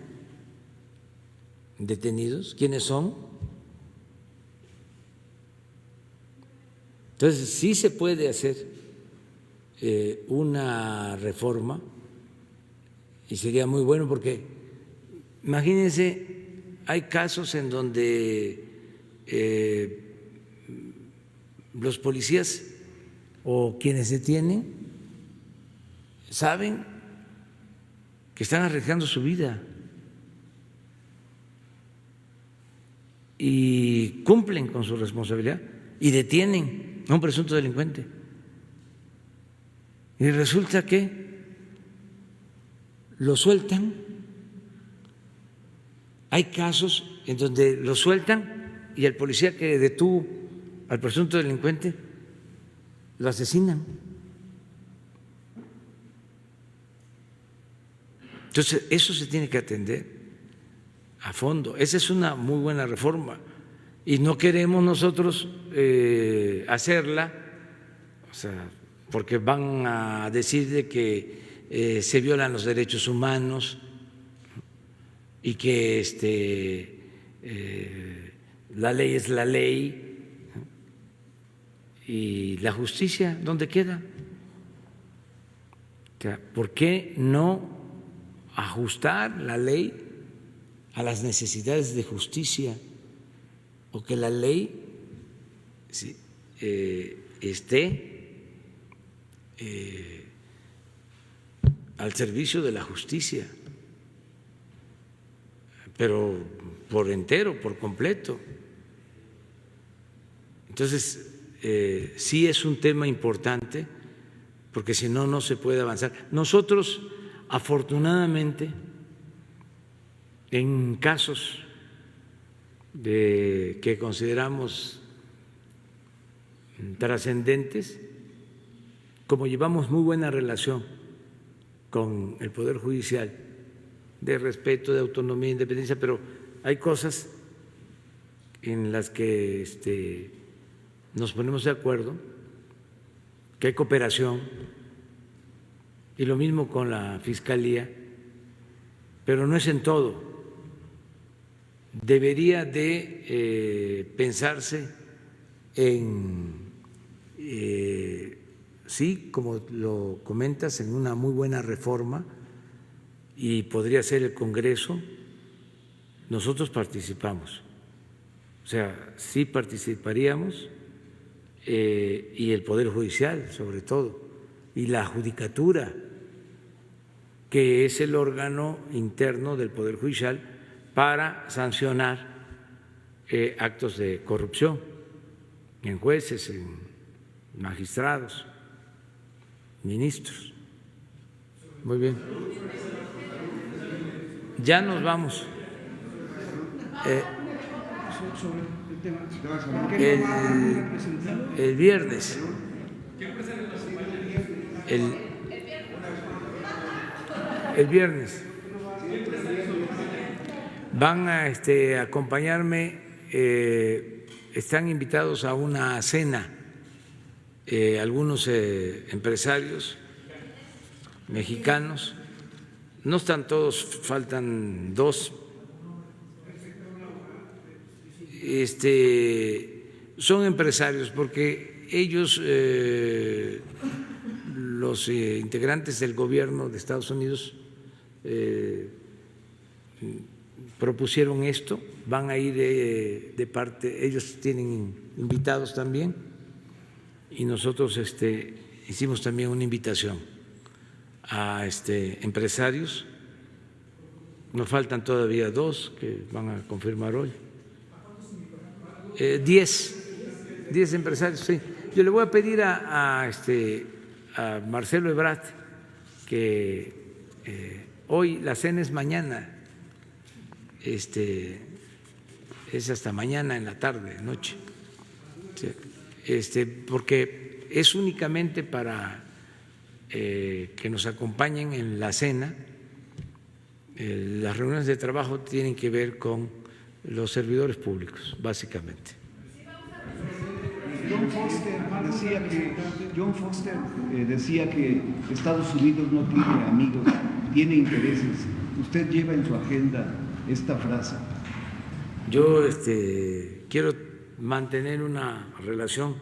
Speaker 1: detenidos, quiénes son? Entonces sí se puede hacer una reforma y sería muy bueno, porque imagínense, hay casos en donde los policías o quienes detienen saben que están arriesgando su vida y cumplen con su responsabilidad y detienen a un presunto delincuente. Y resulta que lo sueltan. Hay casos en donde lo sueltan y el policía que detuvo al presunto delincuente lo asesinan. Entonces, eso se tiene que atender a fondo. Esa es una muy buena reforma y no queremos nosotros hacerla, o sea, porque van a decir de que se violan los derechos humanos y que la ley es la ley y la justicia, ¿dónde queda? O sea, ¿por qué no ajustar la ley a las necesidades de justicia, o que la ley esté al servicio de la justicia, pero por entero, por completo? Entonces, sí es un tema importante, porque si no, no se puede avanzar. Nosotros, afortunadamente, en casos que consideramos trascendentes, como llevamos muy buena relación con el Poder Judicial, de respeto, de autonomía, independencia, pero hay cosas en las que nos ponemos de acuerdo, que hay cooperación, y lo mismo con la Fiscalía, pero no es en todo. Debería de pensarse en, sí, como lo comentas, en una muy buena reforma, y podría ser el Congreso. Nosotros participamos, o sea, sí participaríamos y el Poder Judicial, sobre todo, y la Judicatura, que es el órgano interno del Poder Judicial para sancionar actos de corrupción en jueces, en magistrados, ministros. Muy bien. Ya nos vamos. El viernes. El viernes van a acompañarme, están invitados a una cena algunos empresarios mexicanos, no están todos, faltan dos. Son empresarios porque ellos, los integrantes del gobierno de Estados Unidos, propusieron esto, van a ir de parte, ellos tienen invitados también y nosotros hicimos también una invitación a empresarios. Nos faltan todavía dos que van a confirmar hoy. 10 empresarios, sí. Yo le voy a pedir a Marcelo Ebrard que hoy la cena es mañana, es hasta mañana en la tarde, noche, porque es únicamente para que nos acompañen en la cena. Las reuniones de trabajo tienen que ver con los servidores públicos, básicamente.
Speaker 9: John Foster decía que Estados Unidos no tiene amigos, tiene intereses. ¿Usted lleva en su agenda esta frase?
Speaker 1: Yo quiero mantener una relación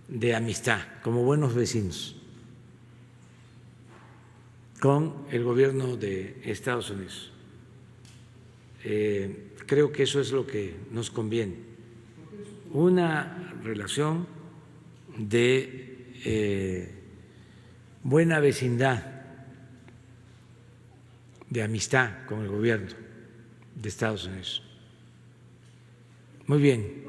Speaker 1: de amistad, como buenos vecinos, con el gobierno de Estados Unidos. Creo que eso es lo que nos conviene, una relación de buena vecindad, de amistad con el gobierno de Estados Unidos. Muy bien.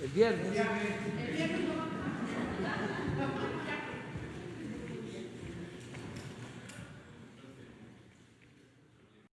Speaker 1: El viernes.